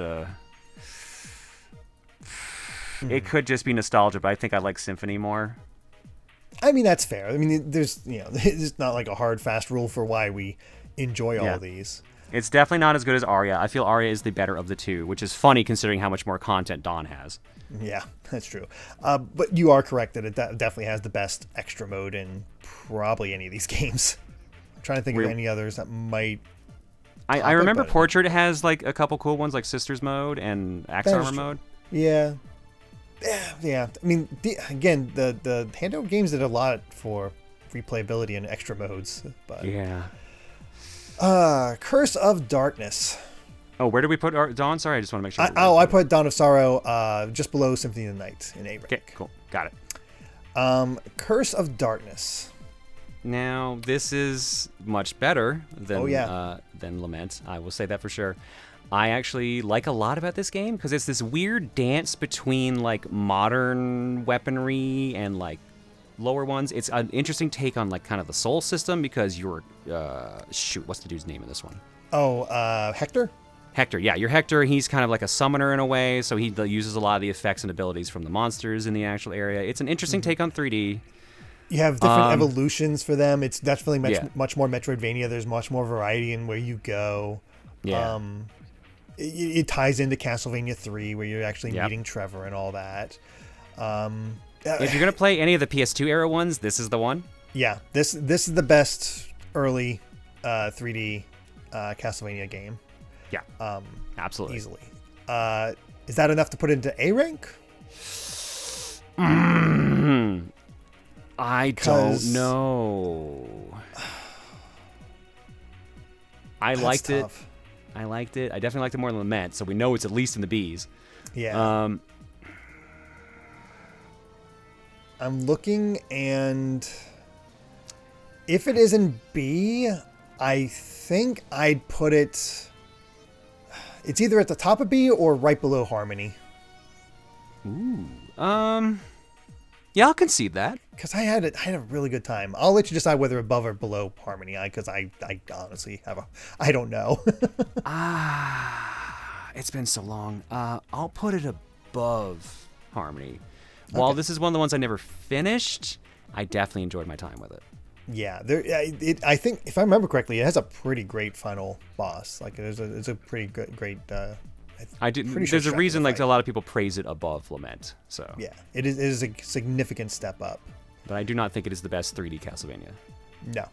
it could just be nostalgia, but I think I like Symphony more. I mean, that's fair. I mean, there's, it's not like a hard, fast rule for why we enjoy all these. It's definitely not as good as Aria. I feel Aria is the better of the two, which is funny considering how much more content Dawn has. Yeah, that's true. But you are correct that it definitely has the best extra mode in probably any of these games. I'm trying to think of any others that might... I remember Portrait has like a couple cool ones like Sisters mode and Axe Armor mode. Yeah. I mean, again, the handheld games did a lot for replayability and extra modes. But yeah. Curse of Darkness. Oh, where did we put Dawn? Sorry, I just want to make sure. I put Dawn of Sorrow just below Symphony of the Night in A rank. Okay, cool. Got it. Curse of Darkness. Now, this is much better than Lament. I will say that for sure. I actually like a lot about this game because it's this weird dance between like modern weaponry and like lower ones. It's an interesting take on like kind of the soul system because you're what's the dude's name in this one? Hector? Hector, yeah, you're Hector. He's kind of like a summoner in a way, so he uses a lot of the effects and abilities from the monsters in the actual area. It's an interesting take on 3D. You have different evolutions for them. It's definitely much more Metroidvania. There's much more variety in where you go. Yeah. It ties into Castlevania III, where you're actually meeting Trevor and all that. If you're gonna play any of the PS2 era ones, this is the one. Yeah, this is the best early 3D Castlevania game. Yeah, absolutely, easily. Is that enough to put into A rank? I don't know. I liked it. I definitely liked it more than Lament, so we know it's at least in the B's. Yeah. I'm looking, and if it is in B, I think I'd put it... It's either at the top of B or right below Harmony. Ooh. Yeah, I'll concede that. Because I had a really good time. I'll let you decide whether above or below Harmony, because I honestly I don't know. It's been so long. I'll put it above Harmony. While this is one of the ones I never finished, I definitely enjoyed my time with it. Yeah, I think if I remember correctly, it has a pretty great final boss. Like it's a pretty great. There's a reason like a lot of people praise it above Lament. So yeah, it is a significant step up. But I do not think it is the best 3D Castlevania. No.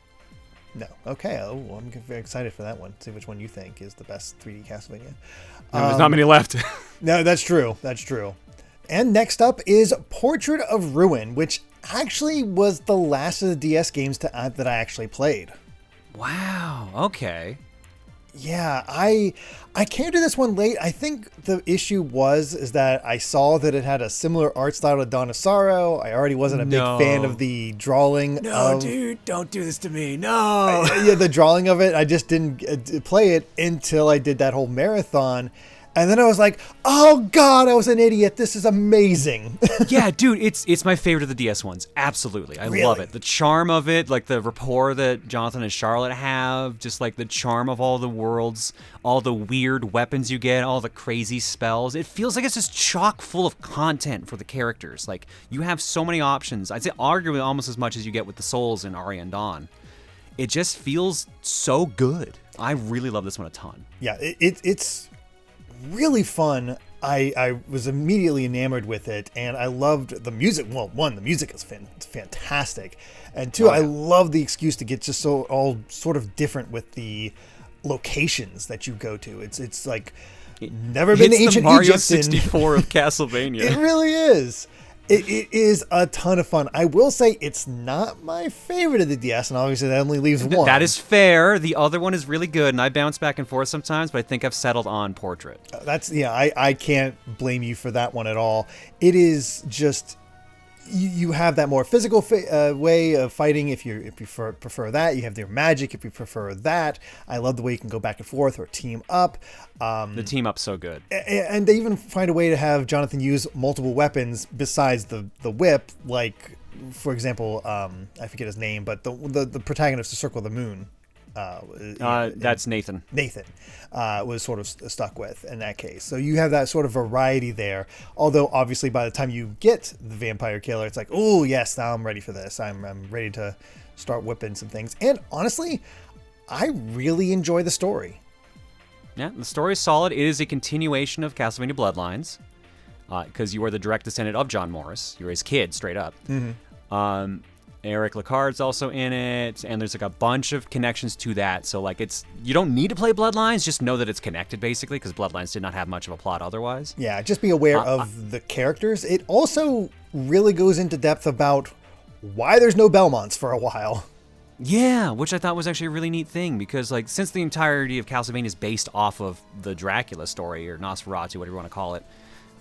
Okay. Oh, I'm very excited for that one. See which one you think is the best 3D Castlevania. There's not many left. No, that's true. And next up is Portrait of Ruin, which actually was the last of the DS games that I actually played. Wow. Okay. Yeah, I came to this one late. I think the issue is that I saw that it had a similar art style to Dawn of Sorrow. I already wasn't a big fan of the drawing. No, dude, don't do this to me. No. The drawing of it. I just didn't play it until I did that whole marathon. And then I was like, oh God, I was an idiot. This is amazing. Yeah, dude, it's my favorite of the DS ones. Absolutely. I love it. The charm of it, like the rapport that Jonathan and Charlotte have, just like the charm of all the worlds, all the weird weapons you get, all the crazy spells. It feels like it's just chock full of content for the characters. Like, you have so many options. I'd say arguably almost as much as you get with the Souls in Aria and Dawn. It just feels so good. I really love this one a ton. Yeah, it's really fun. I was immediately enamored with it, and I loved the music. Well, one, the music is fantastic, and two, I love the excuse to get just so all sort of different with the locations that you go to. It's like never been to ancient Mario Egypt. 64 of Castlevania. It really is. It is a ton of fun. I will say it's not my favorite of the DS, and obviously that only leaves one. That is fair. The other one is really good, and I bounce back and forth sometimes, but I think I've settled on Portrait. I can't blame you for that one at all. It is just you have that more physical way of fighting if you prefer that. You have their magic if you prefer that. I love the way you can go back and forth or team up. The team up's so good. And they even find a way to have Jonathan use multiple weapons besides the whip. Like, for example, I forget his name, but the protagonist of Circle of the Moon. That's Nathan. Nathan was sort of stuck with in that case. So you have that sort of variety there. Although obviously by the time you get the vampire killer, it's like, oh yes, now I'm ready for this. I'm ready to start whipping some things. And honestly, I really enjoy the story. Yeah, the story is solid. It is a continuation of Castlevania Bloodlines, because you are the direct descendant of John Morris. You're his kid, straight up. Mm-hmm. Eric Lecard's also in it, and there's like a bunch of connections to that. So like you don't need to play Bloodlines, just know that it's connected basically, because Bloodlines did not have much of a plot otherwise. Yeah, just be aware of the characters. It also really goes into depth about why there's no Belmonts for a while. Yeah, which I thought was actually a really neat thing, because like since the entirety of Castlevania is based off of the Dracula story, or Nosferatu, whatever you want to call it,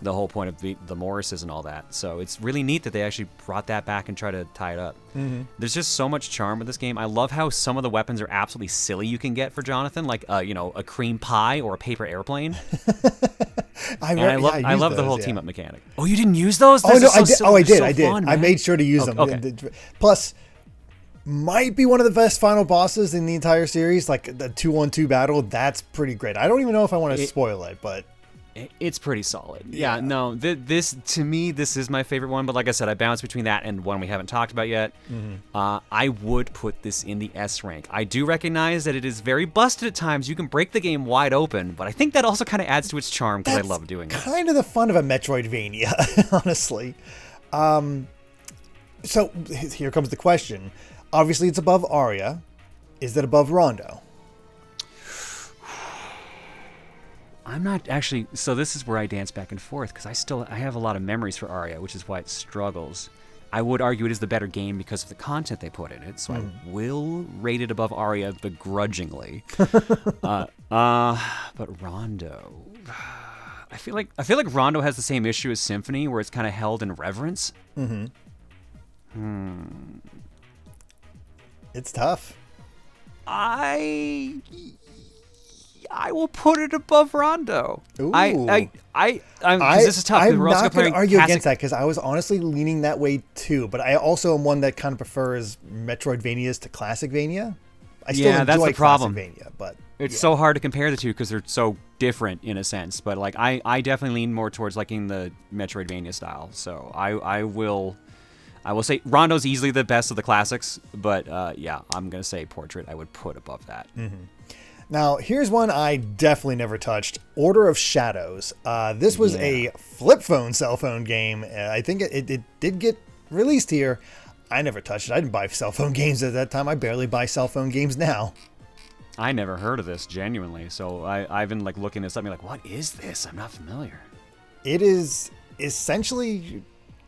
the whole point of the Morrises and all that. So it's really neat that they actually brought that back and try to tie it up. Mm-hmm. There's just so much charm with this game. I love how some of the weapons are absolutely silly you can get for Jonathan, like a cream pie or a paper airplane. I love the whole team up mechanic. Oh, you didn't use those? I did. I made sure to use them. Okay. Plus, might be one of the best final bosses in the entire series, like the 2-on-2 battle. That's pretty great. I don't even know if I want to spoil it, but it's pretty solid. Yeah, no, this to me, this is my favorite one. But like I said, I bounce between that and one we haven't talked about yet. Mm-hmm. I would put this in the S rank. I do recognize that it is very busted at times. You can break the game wide open, but I think that also kind of adds to its charm, because I love doing it. Kind of the fun of a Metroidvania, honestly. So here comes the question. Obviously, it's above Aria. Is it above Rondo? I'm not actually. So this is where I dance back and forth, because I have a lot of memories for Aria, which is why it struggles. I would argue it is the better game because of the content they put in it, so I will rate it above Aria begrudgingly. But Rondo, I feel like Rondo has the same issue as Symphony, where it's kind of held in reverence. It's tough. I will put it above Rondo. Ooh. This is tough. I'm not going to argue against that, because I was honestly leaning that way too. But I also am one that kind of prefers Metroidvanias to Classicvania. I still enjoy that's the problem. Classicvania, but it's so hard to compare the two because they're so different in a sense. But like I definitely lean more towards liking the Metroidvania style. So I will say Rondo's easily the best of the classics, but I'm going to say Portrait I would put above that. Mm-hmm. Now, here's one I definitely never touched, Order of Shadows. This was a flip phone cell phone game. I think it did get released here. I never touched it. I didn't buy cell phone games at that time. I barely buy cell phone games now. I never heard of this, genuinely. So I've been like looking this up and be like, what is this? I'm not familiar. It is essentially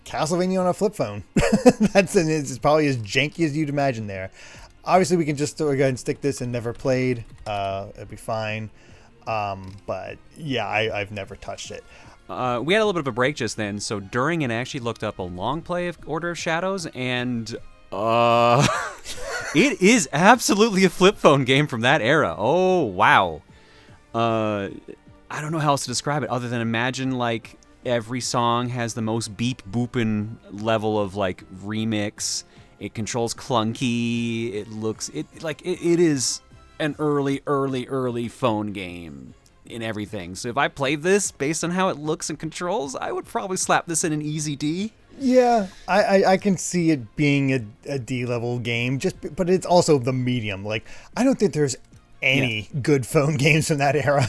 Castlevania on a flip phone. It's probably as janky as you'd imagine there. Obviously, we can just go ahead and stick this in never played. It'd be fine. But yeah, I've never touched it. We had a little bit of a break just then, so during it, I actually looked up a long play of Order of Shadows, and it is absolutely a flip phone game from that era. Oh, wow. I don't know how else to describe it other than imagine like every song has the most beep boopin' level of like remix. It controls clunky. It is an early phone game in everything. So if I played this based on how it looks and controls, I would probably slap this in an easy D. Yeah, I can see it being a D level game, but it's also the medium. Like, I don't think there's any good phone games from that era.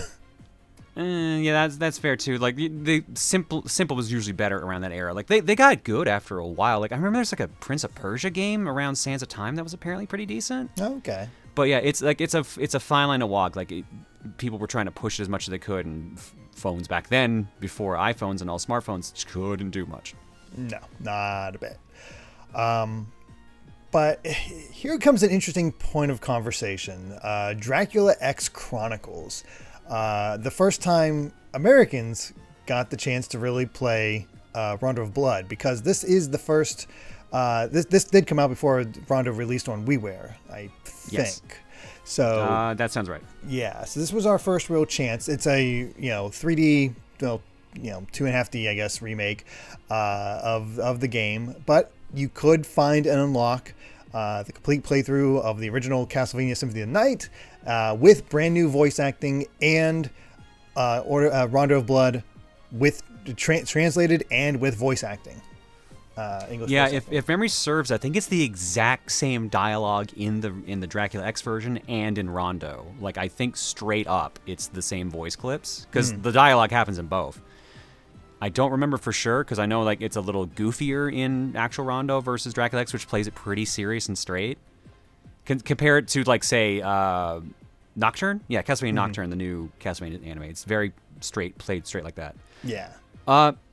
Yeah, that's fair too. Like the simple was usually better around that era. Like they got good after a while. Like I remember there's like a Prince of Persia game around Sands of Time that was apparently pretty decent. Okay. But yeah, it's a fine line to walk. Like people were trying to push it as much as they could, and phones back then, before iPhones and all smartphones, just couldn't do much. No, not a bit. But here comes an interesting point of conversation. Dracula X Chronicles. The first time Americans got the chance to really play Rondo of Blood, because this is the first. This did come out before Rondo released on WiiWare, I think. Yes. So that sounds right. Yeah. So this was our first real chance. It's a 3D, 2.5D, I guess, remake of the game, but you could find and unlock the complete playthrough of the original Castlevania Symphony of the Night with brand new voice acting and Rondo of Blood with translated and with voice acting. English. Yeah, if memory serves, I think it's the exact same dialogue in the Dracula X version and in Rondo. Like I think straight up, it's the same voice clips because the dialogue happens in both. I don't remember for sure because I know like it's a little goofier in actual Rondo versus Dracula X, which plays it pretty serious and straight. Compare it to like say Nocturne. Yeah, Castlevania Nocturne, the new Castlevania anime. It's very straight, played straight like that. Yeah.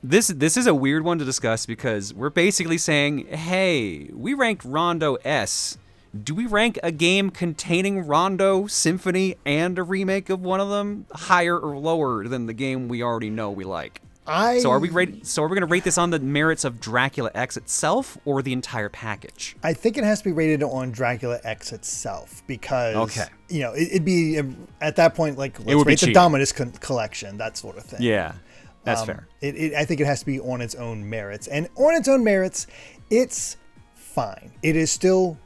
This is a weird one to discuss because we're basically saying, hey, we ranked Rondo S. Do we rank a game containing Rondo, Symphony, and a remake of one of them higher or lower than the game we already know we like? So are we going to rate this on the merits of Dracula X itself or the entire package? I think it has to be rated on Dracula X itself because it'd be at that point like let's rate the Dominus collection, that sort of thing. Yeah. That's fair. I think it has to be on its own merits, and on its own merits, it's fine. It is still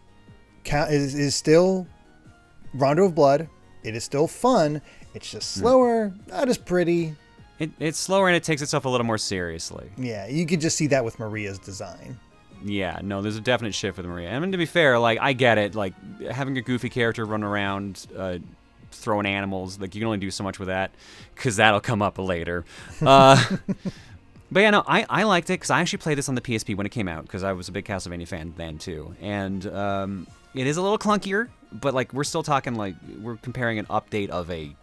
Rondo of Blood. It is still fun. It's just slower, not as pretty. It's slower and it takes itself a little more seriously. Yeah, you could just see that with Maria's design. Yeah, no, there's a definite shift with Maria. I mean, to be fair, like I get it. Like having a goofy character run around. Throwing animals, like you can only do so much with that because that'll come up later. But yeah, no, I liked it because I actually played this on the PSP when it came out because I was a big Castlevania fan then too. And it is a little clunkier, but like we're still talking like we're comparing an update of a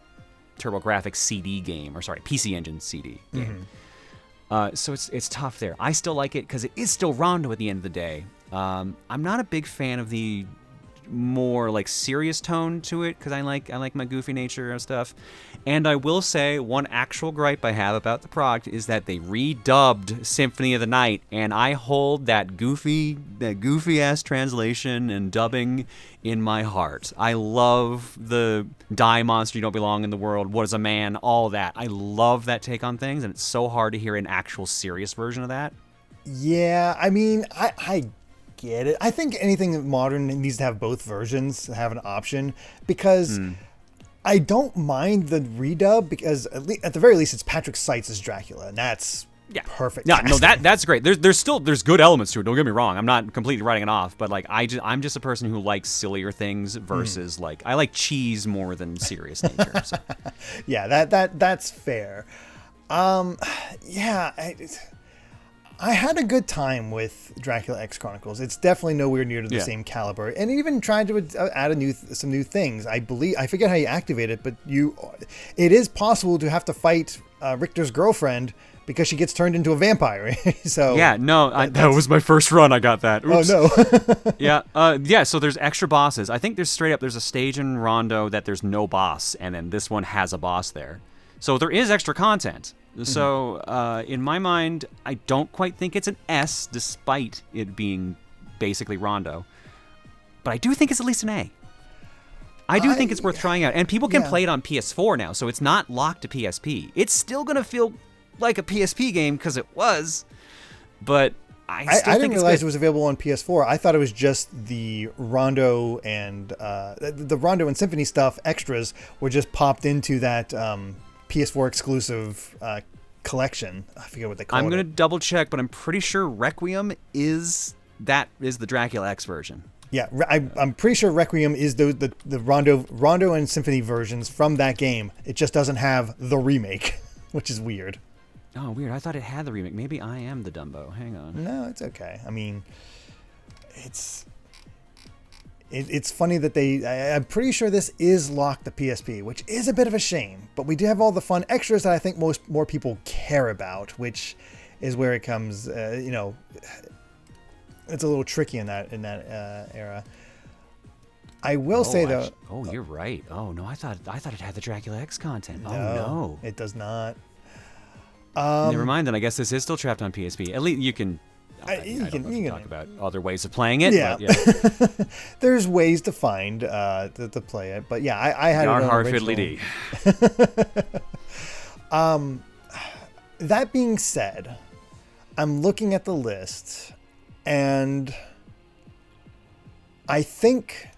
TurboGrafx CD game, or sorry, PC Engine CD game. So it's tough there. I still like it because it is still Rondo at the end of the day. I'm not a big fan of the more like serious tone to it because I like my goofy nature and stuff. And I will say one actual gripe I have about the product is that they redubbed Symphony of the Night, and I hold that goofy ass translation and dubbing in my heart. I love the die monster, you don't belong in the world, what is a man, all that. I love that take on things, and it's so hard to hear an actual serious version of that. Yeah, I mean, I get it. I think anything modern needs to have both versions, have an option, because I don't mind the redub because at the very least it's Patrick Seitz as Dracula, and that's perfect. No, that's great. There's good elements to it. Don't get me wrong. I'm not completely writing it off, but like I'm just a person who likes sillier things versus like I like cheese more than serious nature. So. Yeah, that's fair. I had a good time with Dracula X Chronicles. It's definitely nowhere near to the same caliber, and it even tried to add some new things. I forget how you activate it, but it is possible to have to fight Richter's girlfriend because she gets turned into a vampire. So yeah, no, that was my first run. I got that. Oops. Oh no. Yeah. So there's extra bosses. I think there's a stage in Rondo that there's no boss, and then this one has a boss there. So there is extra content. So in my mind, I don't quite think it's an S, despite it being basically Rondo. But I do think it's at least an A. I do think it's worth trying out. And people can play it on PS4 now, so it's not locked to PSP. It's still going to feel like a PSP game because it was. But I didn't realize it was available on PS4. I thought it was just the Rondo and the Rondo and Symphony stuff, extras, were just popped into that PS4 exclusive collection. I forget what they call it. I'm going to double check, but I'm pretty sure Requiem is the Dracula X version. Yeah, I'm pretty sure Requiem is the Rondo and Symphony versions from that game. It just doesn't have the remake, which is weird. Oh, weird. I thought it had the remake. Maybe I am the Dumbo. Hang on. No, it's okay. I mean, it's funny that I'm pretty sure this is locked to PSP, which is a bit of a shame. But we do have all the fun extras that I think more people care about, which is where it comes, it's a little tricky in that era. I will say though. Oh, you're right. Oh no, I thought it had the Dracula X content. Oh no, it does not. Never mind. Then I guess this is still trapped on PSP. At least you can. You can talk about other ways of playing it. Yeah, but yeah. There's ways to find to play it, but yeah, I had Darn it on hard original. Fiddly-dee. That being said, I'm looking at the list, and I think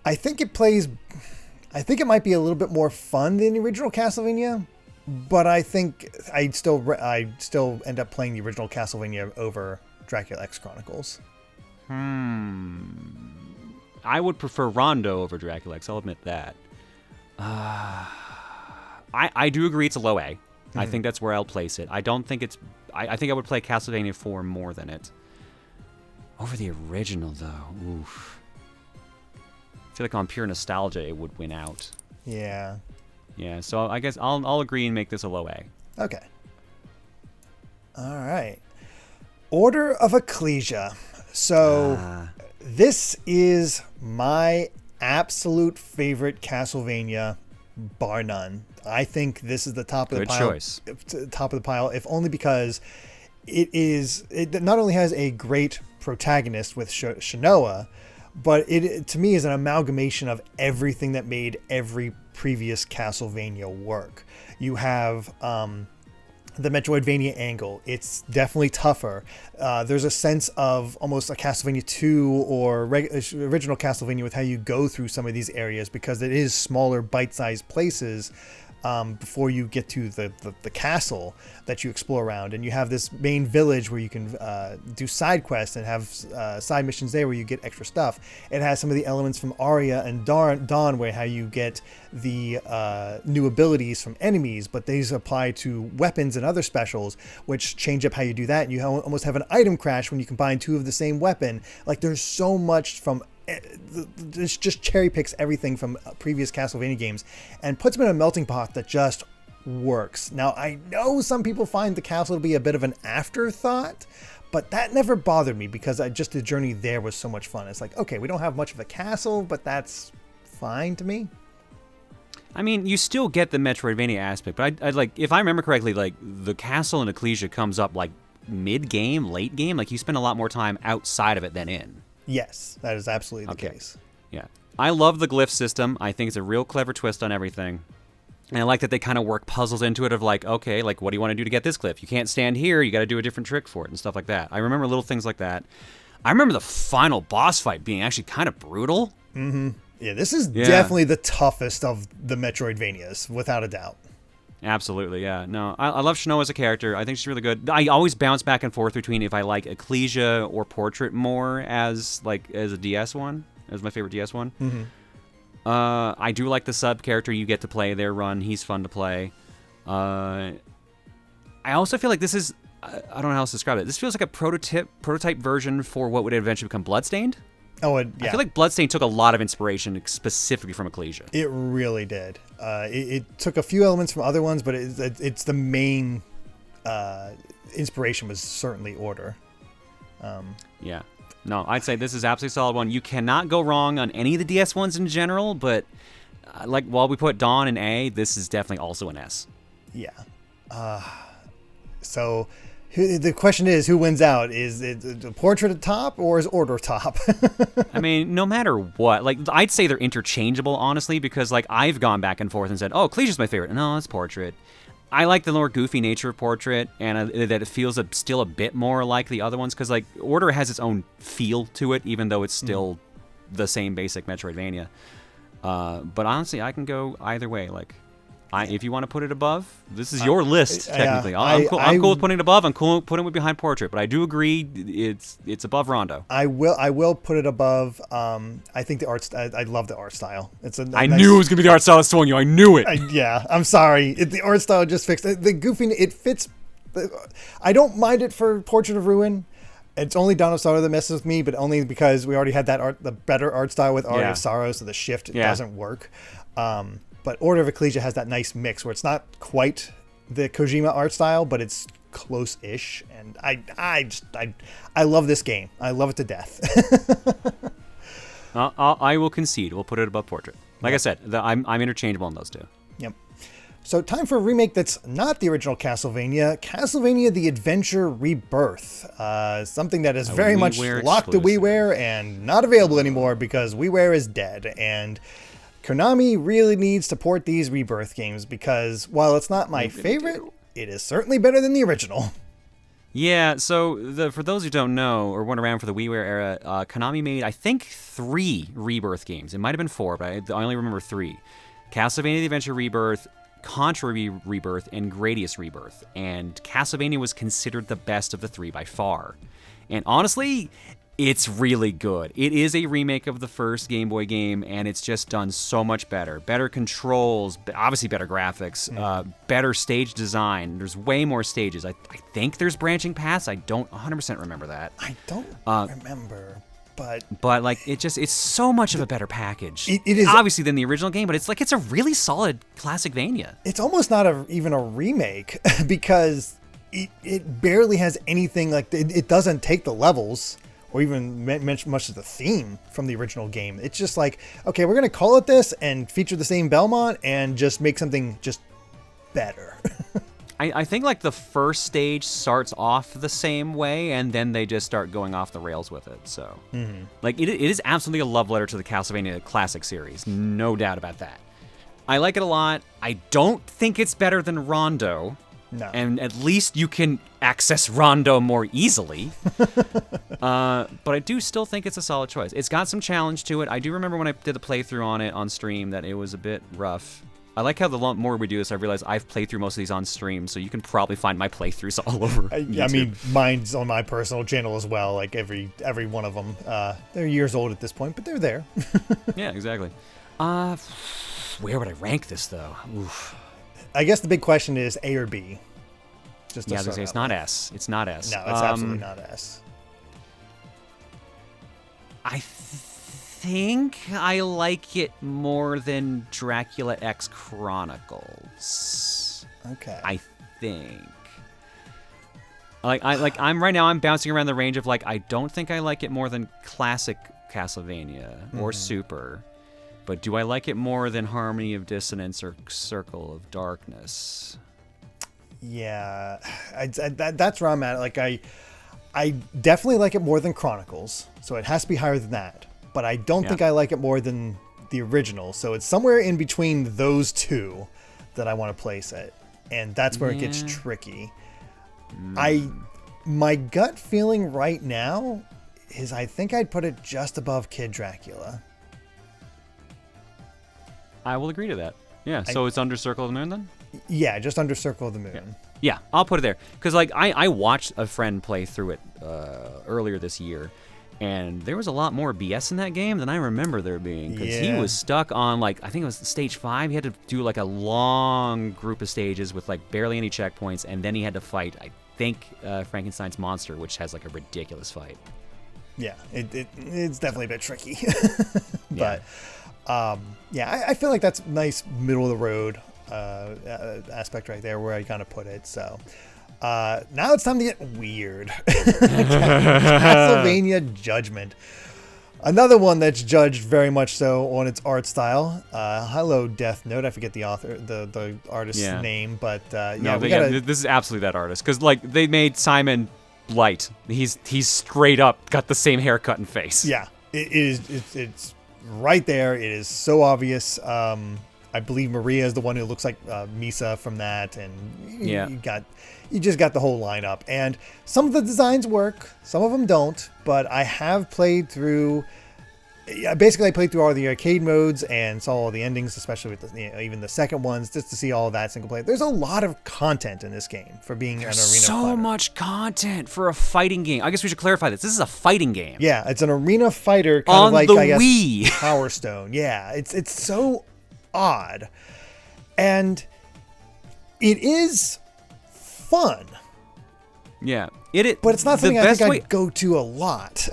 it plays. I think it might be a little bit more fun than the original Castlevania, but I think I'd still end up playing the original Castlevania over Dracula X Chronicles. I would prefer Rondo over Dracula X. I'll admit that. I do agree it's a low A. I think that's where I'll place it. I don't think it's... I think I would play Castlevania IV more than it. Over the original, though. Oof. I feel like on pure nostalgia, it would win out. Yeah. Yeah, so I guess I'll agree and make this a low A. Okay. All right. Order of Ecclesia. So this is my absolute favorite Castlevania, bar none. I think this is the top of the pile. Good choice. Top of the pile, if only because it not only has a great protagonist with Shinoa, but it to me is an amalgamation of everything that made every previous Castlevania work. You have the Metroidvania angle. It's definitely tougher. There's a sense of almost a Castlevania II or original Castlevania with how you go through some of these areas, because it is smaller, bite-sized places before you get to the castle that you explore around. And you have this main village where you can do side quests and have side missions there where you get extra stuff. It has some of the elements from Aria and Dawn where how you get the new abilities from enemies, but these apply to weapons and other specials, which change up how you do that. And you almost have an item crash when you combine two of the same weapon. Like, there's so much from... This just cherry picks everything from previous Castlevania games and puts them in a melting pot that just works. Now, I know some people find the castle to be a bit of an afterthought, but that never bothered me because just the journey there was so much fun. It's like, okay, we don't have much of a castle, but that's fine to me. I mean, you still get the Metroidvania aspect, but I'd like, if I remember correctly, like the castle in Ecclesia comes up like mid-game, late game. Like, you spend a lot more time outside of it than in. Yes, that is absolutely the case. Yeah. I love the glyph system. I think it's a real clever twist on everything. And I like that they kind of work puzzles into it of like, okay, like, what do you want to do to get this glyph? You can't stand here. You got to do a different trick for it and stuff like that. I remember little things like that. I remember the final boss fight being actually kind of brutal. Mm-hmm. Yeah, this is definitely the toughest of the Metroidvanias, without a doubt. Absolutely, yeah. No, I love Shinoa as a character. I think she's really good. I always bounce back and forth between if I like Ecclesia or Portrait more as a DS one, as my favorite DS one. Mm-hmm. I do like the sub character you get to play there, Run. He's fun to play. I also feel like this is, I don't know how else to describe it. This feels like a prototype version for what would eventually become Bloodstained. Oh, yeah. I feel like Bloodstained took a lot of inspiration specifically from Ecclesia. It really did. It took a few elements from other ones, but it's the main inspiration was certainly Order. Yeah. No, I'd say this is absolutely a solid one. You cannot go wrong on any of the DS ones in general, but like while we put Dawn in A, this is definitely also an S. Yeah. So the question is, who wins out? Is it Portrait at top or is Order top? I mean, no matter what, like, I'd say they're interchangeable, honestly, because like I've gone back and forth and said, oh, Ecclesia's my favorite. No, it's Portrait. I like the more goofy nature of Portrait, and that it feels still a bit more like the other ones, because like Order has its own feel to it, even though it's still the same basic Metroidvania. But honestly, I can go either way. Like, If you want to put it above, this is your list technically. Yeah, I'm cool with putting it above. I'm cool with putting it behind Portrait, but I do agree it's above Rondo. I will put it above. I think the art. I love the art style. It's a I knew it was gonna be the art style that's throwing you. I knew it. Yeah, I'm sorry. The art style just fixed the goofy. It fits. I don't mind it for Portrait of Ruin. It's only Dawn of Sorrow that messes with me, but only because we already had the better art style with Aria of Sorrow, so the shift doesn't work. But Order of Ecclesia has that nice mix where it's not quite the Kojima art style, but it's close-ish. And I love this game. I love it to death. I will concede. We'll put it above Portrait. Like I said, I'm interchangeable on those two. Yep. So time for a remake that's not the original Castlevania, Castlevania the Adventure Rebirth. Something that is very much locked to WiiWare and not available anymore because WiiWare is dead. And Konami really needs to port these Rebirth games because while it's not my favorite, it is certainly better than the original. Yeah, so for those who don't know or weren't around for the WiiWare era, Konami made, I think, 3 Rebirth games. It might have been 4, but I only remember 3. Castlevania the Adventure Rebirth, Contra Rebirth, and Gradius Rebirth. And Castlevania was considered the best of the 3 by far. And honestly, it's really good. It is a remake of the first Game Boy game, and it's just done so much better. Better controls, obviously better graphics, better stage design. There's way more stages. I think there's branching paths. I don't 100% remember that. I don't remember. But like it's so much of a better package. It is obviously than the original game, but it's a really solid classic Vania. It's almost not even a remake because it barely has anything like it doesn't take the levels or even mention much of the theme from the original game. It's just like, okay, we're gonna call it this and feature the same Belmont and just make something just better. I think like the first stage starts off the same way, and then they just start going off the rails with it. So, like it is absolutely a love letter to the Castlevania Classic series, no doubt about that. I like it a lot. I don't think it's better than Rondo. No. And at least you can access Rondo more easily. But I do still think it's a solid choice. It's got some challenge to it. I do remember when I did the playthrough on it on stream that it was a bit rough. I like how the more we do this, I realize I've played through most of these on stream, so you can probably find my playthroughs all over YouTube. I mean, mine's on my personal channel as well, like every one of them. They're years old at this point, but they're there. Yeah, exactly. Where would I rank this, though? Oof. I guess the big question is A or B. Just to say it's not S. It's not S. No, it's absolutely not S. I think I like it more than Dracula X Chronicles. Okay. I think. I'm right now. I'm bouncing around the range of I don't think I like it more than classic Castlevania or Super, but do I like it more than Harmony of Dissonance or Circle of Darkness? Yeah, that's where I'm at. I definitely like it more than Chronicles, so it has to be higher than that. But I don't think I like it more than the original, so it's somewhere in between those two that I want to place it, and that's where it gets tricky. My gut feeling right now is I think I'd put it just above Kid Dracula. I will agree to that. Yeah, so it's under Circle of the Moon then? Yeah, just under Circle of the Moon. Yeah, I'll put it there. Because I watched a friend play through it earlier this year, and there was a lot more BS in that game than I remember there being. Because he was stuck on, I think it was stage 5. He had to do, a long group of stages with, barely any checkpoints, and then he had to fight, I think, Frankenstein's monster, which has, a ridiculous fight. Yeah, it's definitely a bit tricky. But, I feel like that's nice middle of the road aspect right there where I kind of put it. So now it's time to get weird. Castlevania Judgment, another one that's judged very much so on its art style. Hello Death Note, I forget the author, the artist's name, but this is absolutely that artist, because they made Simon Light. He's straight up got the same haircut and face. Yeah, it's right there. It is so obvious. I believe Maria is the one who looks like Misa from that, and you just got the whole lineup. And some of the designs work, some of them don't. But I have played through Yeah, basically I played through all the arcade modes and saw all the endings, especially with even the second ones, just to see all of that single player. There's a lot of content in this game for being an arena so fighter. much content for a fighting game. I guess we should clarify this. This is a fighting game. Yeah, it's an arena fighter, kind on of like, the I guess, Wii. Power Stone. Yeah, it's so odd. And it is fun. Yeah. But it's not something I think I'd go to a lot.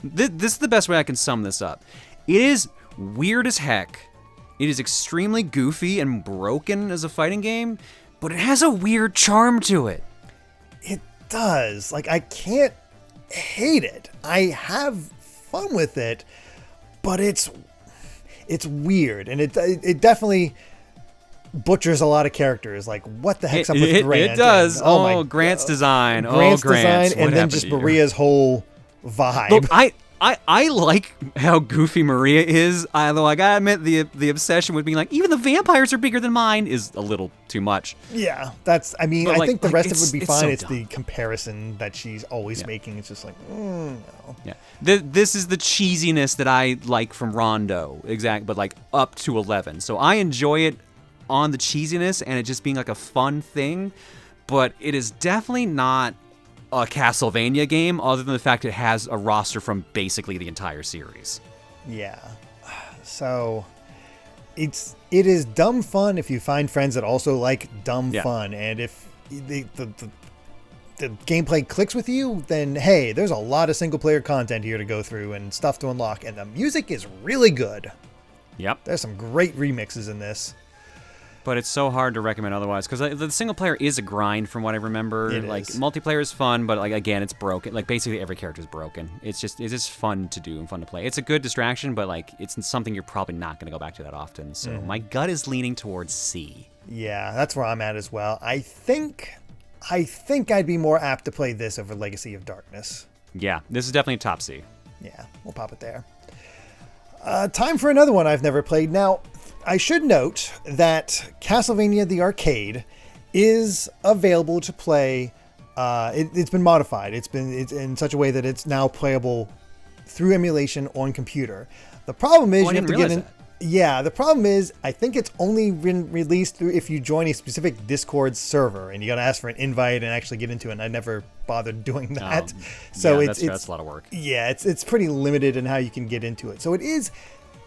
This is the best way I can sum this up. It is weird as heck. It is extremely goofy and broken as a fighting game, but it has a weird charm to it. It does. Like, I can't hate it. I have fun with it, but it's weird, and it definitely butchers a lot of characters. Like, what the heck's up with Grant? It does. And, Grant's design. Grant's Grant's design, and then just Maria's whole vibe. Look, I like how goofy Maria is, although I gotta admit the obsession with being like, even the vampires are bigger than mine is a little too much. Yeah, I think the rest of it would be fine. So it's the comparison that she's always making. It's just like, no. Yeah. This is the cheesiness that I like from Rondo, but like up to 11. So I enjoy it on the cheesiness and it just being like a fun thing, but it is definitely not a Castlevania game, other than the fact it has a roster from basically the entire series. Yeah. So it is dumb fun if you find friends that also like dumb fun, and if the gameplay clicks with you, then hey, there's a lot of single player content here to go through and stuff to unlock, and the music is really good. Yep. There's some great remixes in this. But it's so hard to recommend otherwise, because the single player is a grind from what I remember. Multiplayer is fun, but like again, it's broken. Like basically every character is broken. It's just fun to do and fun to play. It's a good distraction, but like it's something you're probably not going to go back to that often. So my gut is leaning towards C. Yeah, that's where I'm at as well. I think I'd be more apt to play this over Legacy of Darkness. Yeah, this is definitely top C. Yeah, we'll pop it there. Time for another one I've never played. Now, I should note that Castlevania the Arcade is available to play. It's been modified. It's in such a way that it's now playable through emulation on computer. The problem is you have to get in. Yeah, the problem is I think it's only been released through if you join a specific Discord server, and you got to ask for an invite and actually get into it. And I never bothered doing that. So that's a lot of work. Yeah, it's pretty limited in how you can get into it. So it is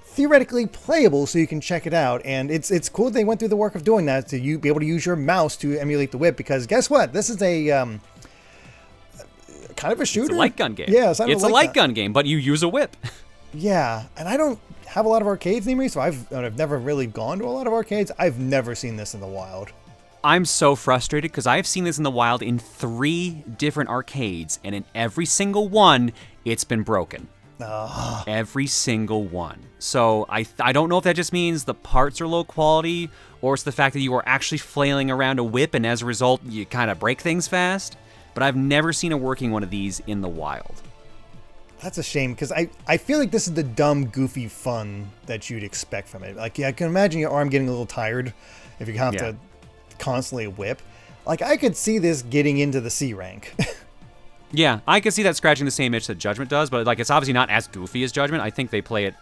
theoretically playable, so you can check it out, and it's cool that they went through the work of doing that to be able to use your mouse to emulate the whip, because guess what, this is a kind of a shooter. It's a light gun game. Yeah, it's a light gun game, but you use a whip. Yeah, and I don't have a lot of arcades near me, so I've never really gone to a lot of arcades. I've never seen this in the wild. I'm so frustrated because I've seen this in the wild in 3 different arcades, and in every single one it's been broken. Every single one. So I don't know if that just means the parts are low quality, or it's the fact that you are actually flailing around a whip and as a result you kind of break things fast. But I've never seen a working one of these in the wild. That's a shame, because I feel like this is the dumb, goofy fun that you'd expect from it. Like, yeah, I can imagine your arm getting a little tired if you have to constantly whip. Like, I could see this getting into the C rank. Yeah, I could see that scratching the same itch that Judgment does, but like it's obviously not as goofy as Judgment. I think they play it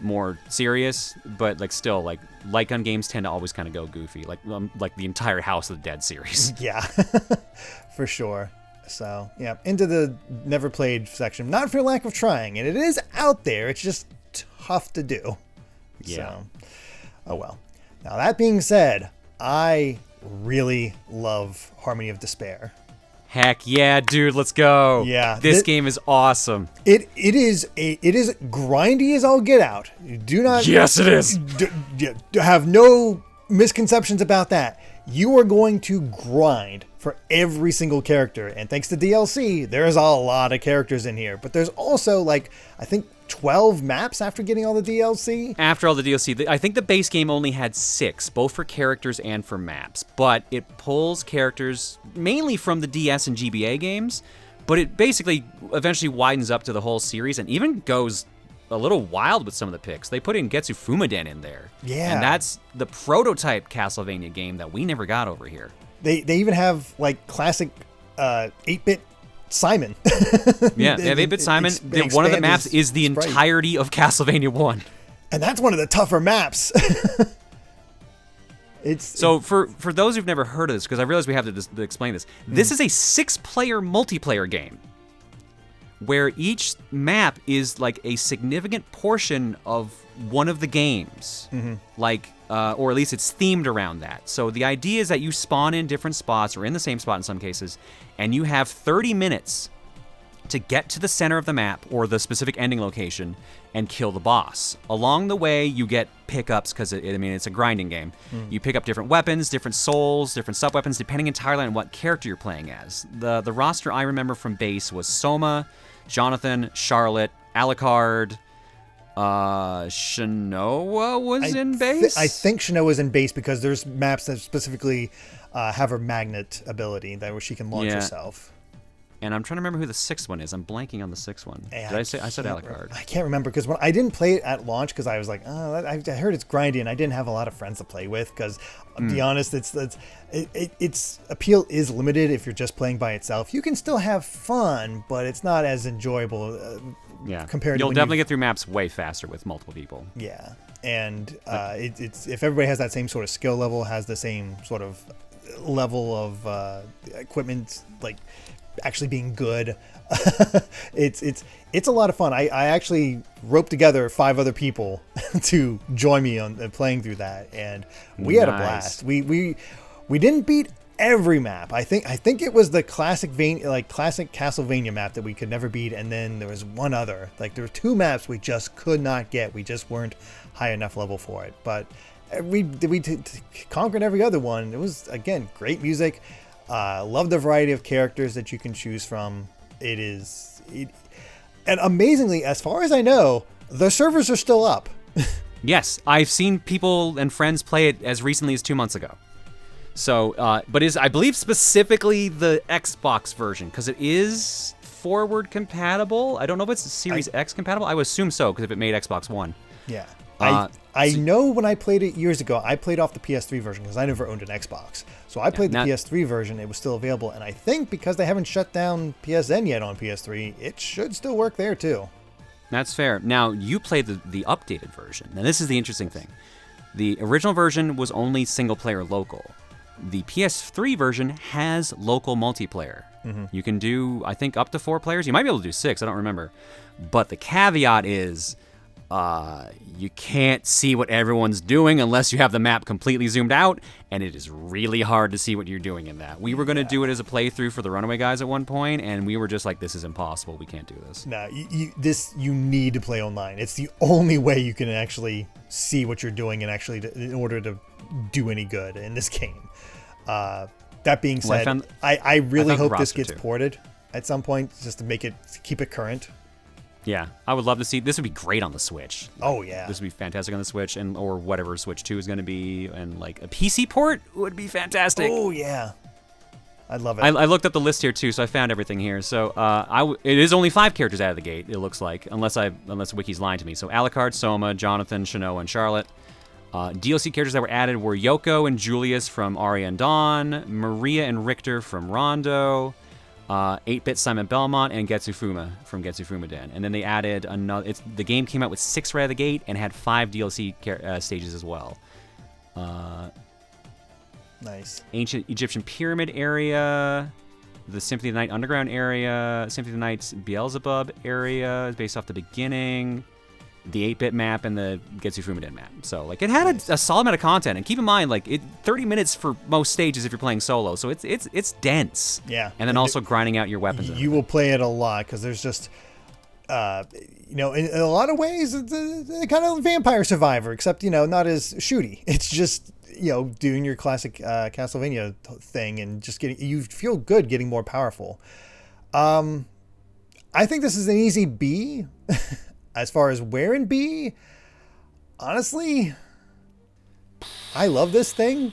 more serious, but like still, like light gun games tend to always kind of go goofy, like the entire House of the Dead series. Yeah, for sure. So yeah, into the never played section, not for lack of trying, and it is out there. It's just tough to do. Yeah. So, oh well. Now that being said, I really love Harmony of Despair. Heck yeah, dude, let's go. Yeah. This game is awesome. It is grindy as all get out. Do not. Yes, it is. Have no misconceptions about that. You are going to grind for every single character, and thanks to DLC, there's a lot of characters in here. But there's also like I think 12 maps after getting all the DLC. After all the DLC, I think the base game only had 6, both for characters and for maps. But it pulls characters mainly from the DS and GBA games, but it basically eventually widens up to the whole series and even goes a little wild with some of the picks. They put in Getsu Fumaden in there. Yeah. And that's the prototype Castlevania game that we never got over here. They even have like classic 8-bit Simon. Yeah, 8-bit Simon. One of the maps is the entirety of Castlevania 1. And that's one of the tougher maps. For those who've never heard of this, because I realize we have to explain this, this is a 6-player multiplayer game where each map is like a significant portion of one of the games, or at least it's themed around that. So the idea is that you spawn in different spots, or in the same spot in some cases, and you have 30 minutes to get to the center of the map or the specific ending location and kill the boss. Along the way, you get pickups because it's a grinding game. You pick up different weapons, different souls, different sub-weapons, depending entirely on what character you're playing as. The roster I remember from base was Soma, Jonathan, Charlotte, Alucard, Shanoa was in base? I think Shanoa is in base because there's maps that specifically have her magnet ability where she can launch herself. And I'm trying to remember who the 6th one is. I'm blanking on the 6th one. Did I say? I said Alucard. I can't remember because when I didn't play it at launch because I was like, I heard it's grindy, and I didn't have a lot of friends to play with because, to be honest, its appeal is limited if you're just playing by itself. You can still have fun, but it's not as enjoyable. Compared You'll to definitely get through maps way faster with multiple people. Yeah, and it's if everybody has that same sort of skill level, has the same sort of level of equipment, like actually being good, it's a lot of fun. I actually roped together 5 other people to join me on playing through that, and we had a blast. We didn't beat every map. I think it was the classic Castlevania map that we could never beat, and then there was one other. Like there were 2 maps we just could not get. We just weren't high enough level for it. But we conquered every other one. It was, again, great music. Love the variety of characters that you can choose from. And amazingly, as far as I know, the servers are still up. Yes, I've seen people and friends play it as recently as 2 months ago. So, but is I believe specifically the Xbox version, because it is forward compatible. I don't know if it's Series X compatible. I would assume so, because if it made Xbox One. Yeah. I know when I played it years ago, I played off the PS3 version because I never owned an Xbox. So I played the PS3 version. It was still available. And I think because they haven't shut down PSN yet on PS3, it should still work there too. That's fair. Now, you played the updated version. Now, this is the interesting thing. The original version was only single-player local. The PS3 version has local multiplayer. You can do, I think, up to 4 players. You might be able to do 6. I don't remember. But the caveat is you can't see what everyone's doing unless you have the map completely zoomed out, and it is really hard to see what you're doing in that. We were going to do it as a playthrough for the Runaway Guys at one point, and we were just like, this is impossible. We can't do this. No, you need to play online. It's the only way you can actually see what you're doing and actually in order to do any good in this game. That being said, I really hope this gets ported at some point just to keep it current. Yeah, I would love to see. This would be great on the Switch. Oh yeah, this would be fantastic on the Switch, or whatever Switch 2 is going to be, and like a PC port would be fantastic. Oh yeah, I'd love it. I looked up the list here too, so I found everything here. So it is only 5 characters out of the gate. It looks like, unless Wiki's lying to me. So Alucard, Soma, Jonathan, Shanoa, and Charlotte. DLC characters that were added were Yoko and Julius from Aria and Dawn, Maria and Richter from Rondo, 8-bit Simon Belmont, and Getsufuma from Getsufuma Den. And then they added another. The game came out with 6 right out of the gate and had 5 DLC stages as well. Nice. Ancient Egyptian Pyramid area, the Symphony of the Night Underground area, Symphony of the Night's Beelzebub area based off the beginning, the 8-bit map, and the Getsufuma Den map. So like it had a solid amount of content, and keep in mind, like 30 minutes for most stages if you're playing solo, so it's dense. Yeah. And then also grinding out your weapons. You will play it a lot because there's just in a lot of ways it's a kind of Vampire Survivor, except not as shooty. It's just doing your classic Castlevania thing and just you feel good getting more powerful. I think this is an easy B. As far as where in B, honestly, I love this thing.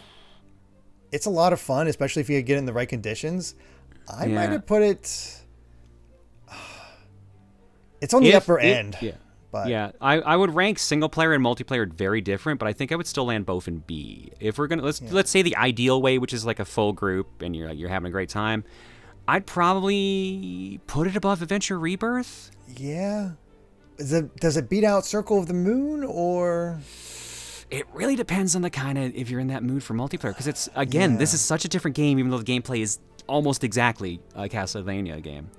It's a lot of fun, especially if you get it in the right conditions. I might have put it. It's on the upper end. Yeah. But yeah, I would rank single player and multiplayer very different, but I think I would still land both in B. If we're gonna let's say the ideal way, which is like a full group and you're having a great time. I'd probably put it above Adventure Rebirth. Yeah. Does it beat out Circle of the Moon, or? It really depends on the kind of, if you're in that mood for multiplayer, because it's, again, this is such a different game, even though the gameplay is almost exactly a Castlevania game.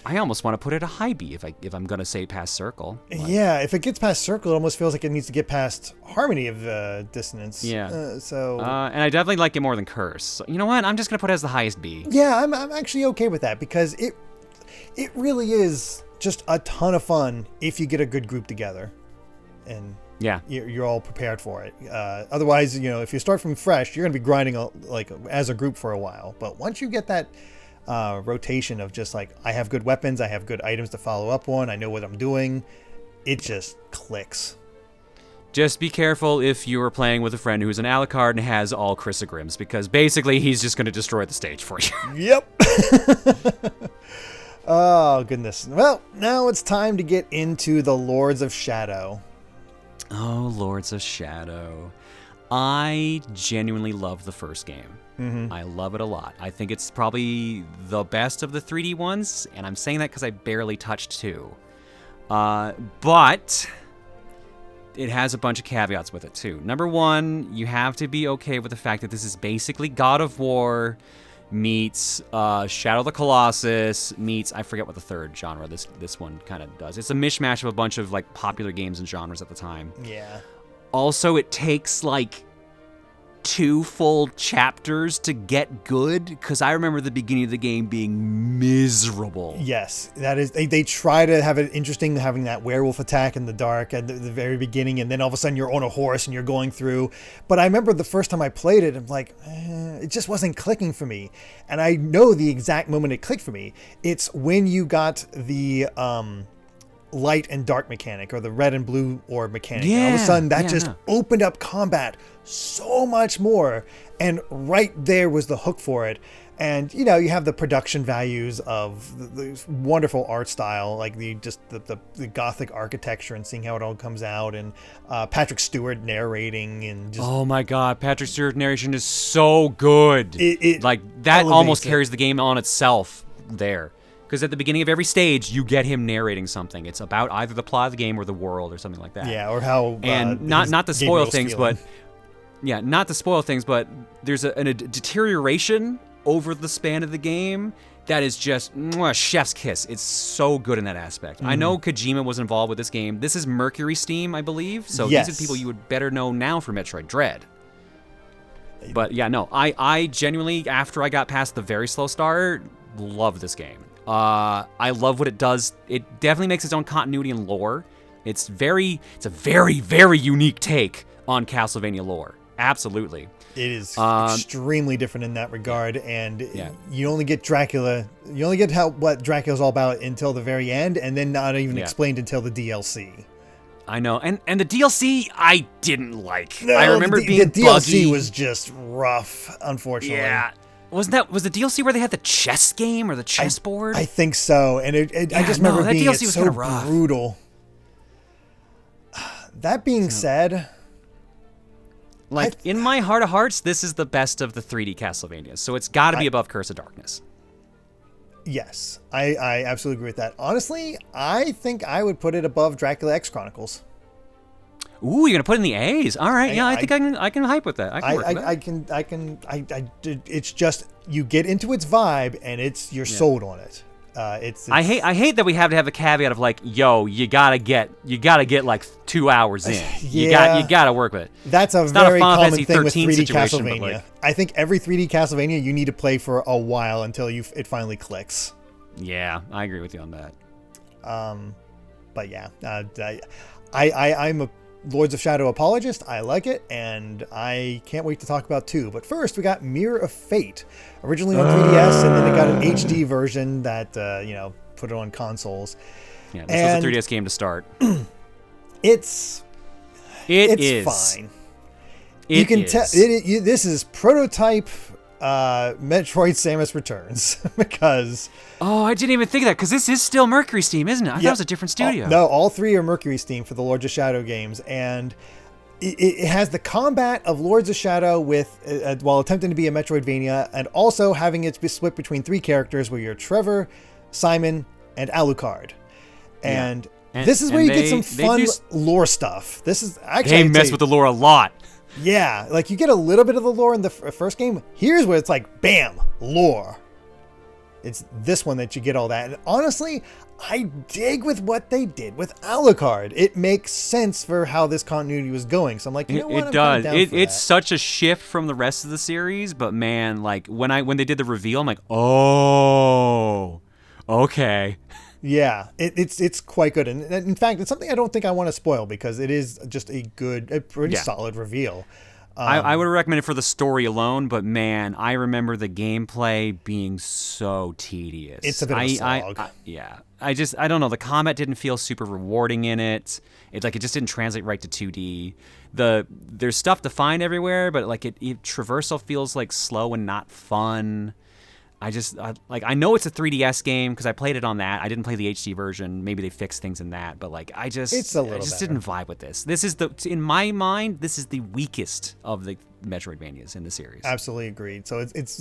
I almost want to put it a high B if I'm gonna say past Circle. Yeah, if it gets past Circle, it almost feels like it needs to get past Harmony of Dissonance. Yeah. And I definitely like it more than Curse. So, you know what? I'm just gonna put it as the highest B. Yeah, I'm actually okay with that, because it really is just a ton of fun if you get a good group together, and you're all prepared for it. Otherwise, if you start from fresh, you're gonna be grinding as a group for a while. But once you get that rotation of just like, I have good weapons, I have good items to follow up on, I know what I'm doing, it just clicks. Just be careful if you are playing with a friend who's an Alucard and has all Chrysogrims, because basically he's just going to destroy the stage for you. Yep. Oh, goodness. Well, now it's time to get into the Lords of Shadow. Oh, Lords of Shadow. I genuinely love the first game. Mm-hmm. I love it a lot. I think it's probably the best of the 3D ones, and I'm saying that because I barely touched 2. But it has a bunch of caveats with it, too. Number one, you have to be okay with the fact that this is basically God of War meets Shadow of the Colossus meets, I forget what the third genre this one kind of does. It's a mishmash of a bunch of like popular games and genres at the time. Yeah. Also, it takes like 2 full chapters to get good, because I remember the beginning of the game being miserable. Yes, that is. They try to have it interesting, having that werewolf attack in the dark at the very beginning, and then all of a sudden you're on a horse and you're going through. But I remember the first time I played it, I'm like, it just wasn't clicking for me. And I know the exact moment it clicked for me. It's when you got the light and dark mechanic, or the red and blue orb mechanic. And all of a sudden that opened up combat so much more, and right there was the hook for it. And you have the production values of the wonderful art style, like the gothic architecture, and seeing how it all comes out, and Patrick Stewart narrating, and just, oh my god, Patrick Stewart narration is so good. It like that almost carries the game on itself there. Because at the beginning of every stage, you get him narrating something. It's about either the plot of the game or the world or something like that. Yeah, or how... and not to spoil things, but... Yeah, not to spoil things, but there's a deterioration over the span of the game that is just chef's kiss. It's so good in that aspect. I know Kojima was involved with this game. This is Mercury Steam, I believe. So these are people you would better know now for Metroid Dread. But yeah, no, I genuinely, after I got past the very slow start, love this game. I love what it does. It definitely makes its own continuity and lore. It's a very, very unique take on Castlevania lore. Absolutely. It is extremely different in that regard, and you only get Dracula. You only get what Dracula's all about until the very end, and then not even explained until the DLC. I know, and the DLC I didn't like. No, I remember being the DLC buggy. was just rough, unfortunately. Yeah. Was the DLC where they had the chess game or the chessboard? I think so, and I just remember that being DLC was so rough. brutal. That being said, in my heart of hearts, this is the best of the 3D Castlevanias, so it's got to be above Curse of Darkness. Yes, I absolutely agree with that. Honestly, I think I would put it above Dracula X Chronicles. Ooh, you're gonna put it in the A's. All right, I think I can hype with that. It's just you get into its vibe and you're sold on it. I hate that we have to have a caveat of like, yo, you gotta get like 2 hours in. You gotta work with it. That's it's very not a common thing with 3D situation, Castlevania. I think every 3D Castlevania you need to play for a while until it finally clicks. Yeah, I agree with you on that. But yeah, I'm a Lords of Shadow apologist. I like it, and I can't wait to talk about 2. But first, we got Mirror of Fate, originally on 3DS, and then it got an HD version that put it on consoles. Yeah, this was a 3DS game to start. It's fine. You can tell this is prototype Metroid Samus Returns because... Oh, I didn't even think of that, because this is still Mercury Steam, isn't it? I thought it was a different studio. No, all 3 are Mercury Steam for the Lords of Shadow games, and it has the combat of Lords of Shadow with while attempting to be a Metroidvania, and also having it be split between 3 characters where you're Trevor, Simon, and Alucard. And this is where you get some fun lore stuff. This is actually they mess with the lore a lot. Yeah, like you get a little bit of the lore in the first game. Here's where it's like, bam, lore. It's this one that you get all that. And honestly, I dig with what they did with Alucard. It makes sense for how this continuity was going. So I'm like, you know what? It does. It's such a shift from the rest of the series. But man, like when they did the reveal, I'm like, oh, okay. Yeah, it's quite good. And in fact, it's something I don't think I want to spoil because it is just a pretty solid reveal. I would recommend it for the story alone, but man, I remember the gameplay being so tedious. It's a bit of a slog. I don't know. The combat didn't feel super rewarding in it. It just didn't translate right to 2D. There's stuff to find everywhere, but like traversal feels like slow and not fun. I know it's a 3DS game because I played it on that. I didn't play the HD version. Maybe they fixed things in that, but like I just didn't vibe with this. This is in my mind, this is the weakest of the Metroidvanias in the series. Absolutely agreed. So it's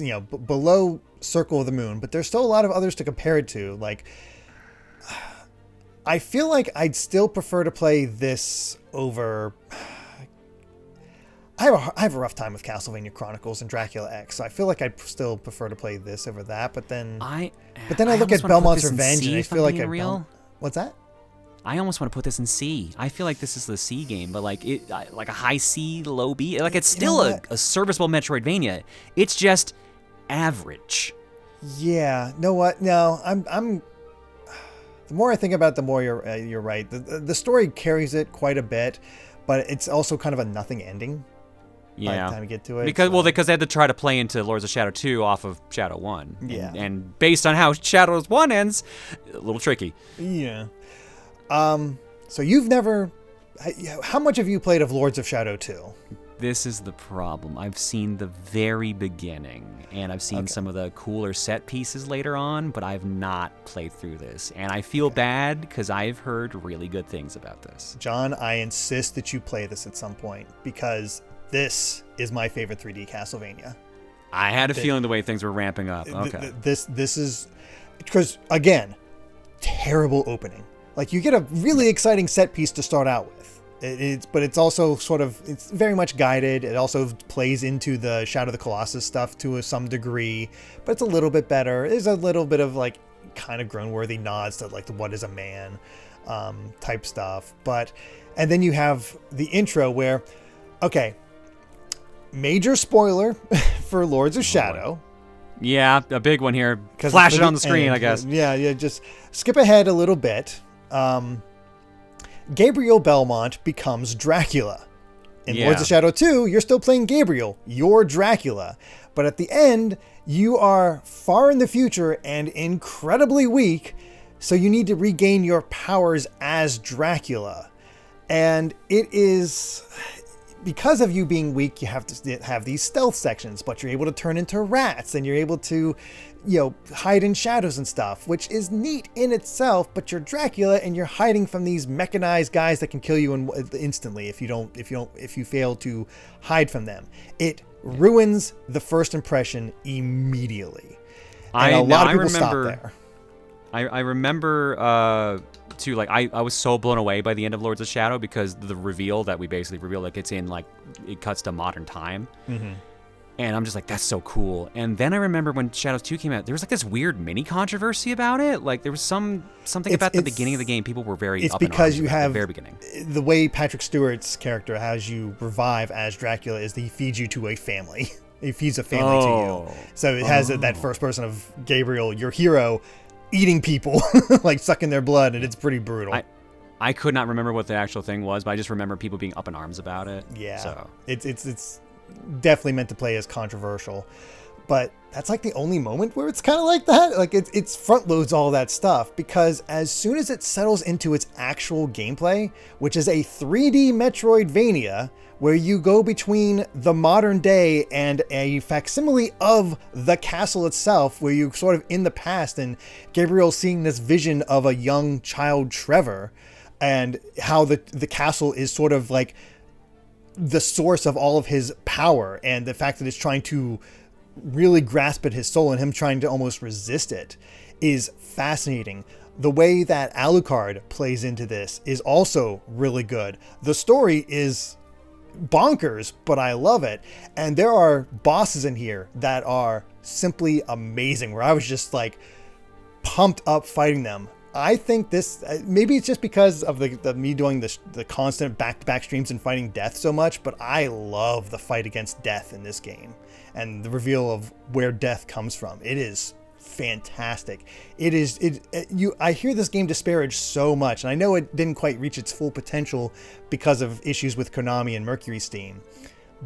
below Circle of the Moon, but there's still a lot of others to compare it to. Like, I feel like I'd still prefer to play this over. I have a rough time with Castlevania Chronicles and Dracula X, so I feel like I'd still prefer to play this over that. But then I look at Belmont's Revenge and I feel like what's that? I almost want to put this in C. I feel like this is the C game, but like a high C, low B. Like it's still a serviceable Metroidvania. It's just average. Yeah. Know what? No, I'm. The more I think about it, the more you're right. The story carries it quite a bit, but it's also kind of a nothing ending. Yeah, by the time you get to it. Because they had to try to play into Lords of Shadow 2 off of Shadow 1. Yeah. And based on how Shadows 1 ends, a little tricky. Yeah. So you've never... How much have you played of Lords of Shadow 2? This is the problem. I've seen the very beginning, and I've seen some of the cooler set pieces later on, but I've not played through this. And I feel bad because I've heard really good things about this. John, I insist that you play this at some point because... This is my favorite 3D Castlevania. I had a feeling the way things were ramping up. Okay. This is because again, terrible opening. Like you get a really exciting set piece to start out with. But it's also it's very much guided. It also plays into the Shadow of the Colossus stuff to some degree, but it's a little bit better. There's a little bit of like kind of groan-worthy nods to like the what is a man type stuff. And then you have the intro where, okay. Major spoiler for Lords of Shadow. Yeah, a big one here. Flash it on the screen, I guess. Yeah, just skip ahead a little bit. Gabriel Belmont becomes Dracula. In Lords of Shadow 2, you're still playing Gabriel. You're Dracula. But at the end, you are far in the future and incredibly weak, so you need to regain your powers as Dracula. And it is... Because of you being weak, you have to have these stealth sections, but you're able to turn into rats and you're able to, hide in shadows and stuff, which is neat in itself, but you're Dracula and you're hiding from these mechanized guys that can kill you instantly if you fail to hide from them. It ruins the first impression immediately. And a lot of people stop there. I remember too, like I was so blown away by the end of Lords of Shadow because the reveal that we basically reveal, like it's in like it cuts to modern time, and I'm just like that's so cool. And then I remember when Shadows 2 came out, there was like this weird mini controversy about it. Like there was something about the beginning of the game. People were very it's up because in you arms have at the very beginning. The way Patrick Stewart's character has you revive as Dracula is that he feeds you to a family. He feeds a family to you, so it has that first person of Gabriel, your hero, eating people, like sucking their blood, and it's pretty brutal. I could not remember what the actual thing was, but I just remember people being up in arms about it. Yeah, so it's definitely meant to play as controversial, but that's like the only moment where it's kind of like that. Like it's front loads all that stuff because as soon as it settles into its actual gameplay, which is a 3D Metroidvania, where you go between the modern day and a facsimile of the castle itself, where you're sort of in the past and Gabriel's seeing this vision of a young child Trevor and how the castle is sort of like the source of all of his power, and the fact that it's trying to really grasp at his soul and him trying to almost resist it is fascinating. The way that Alucard plays into this is also really good. The story is bonkers, but I love it. And there are bosses in here that are simply amazing, where I was just like pumped up fighting them. I think this, maybe it's just because of the me doing the constant back-to-back streams and fighting death so much, but I love the fight against death in this game and the reveal of where death comes from. It is fantastic. I hear this game disparaged so much, and I know it didn't quite reach its full potential because of issues with Konami and Mercury Steam,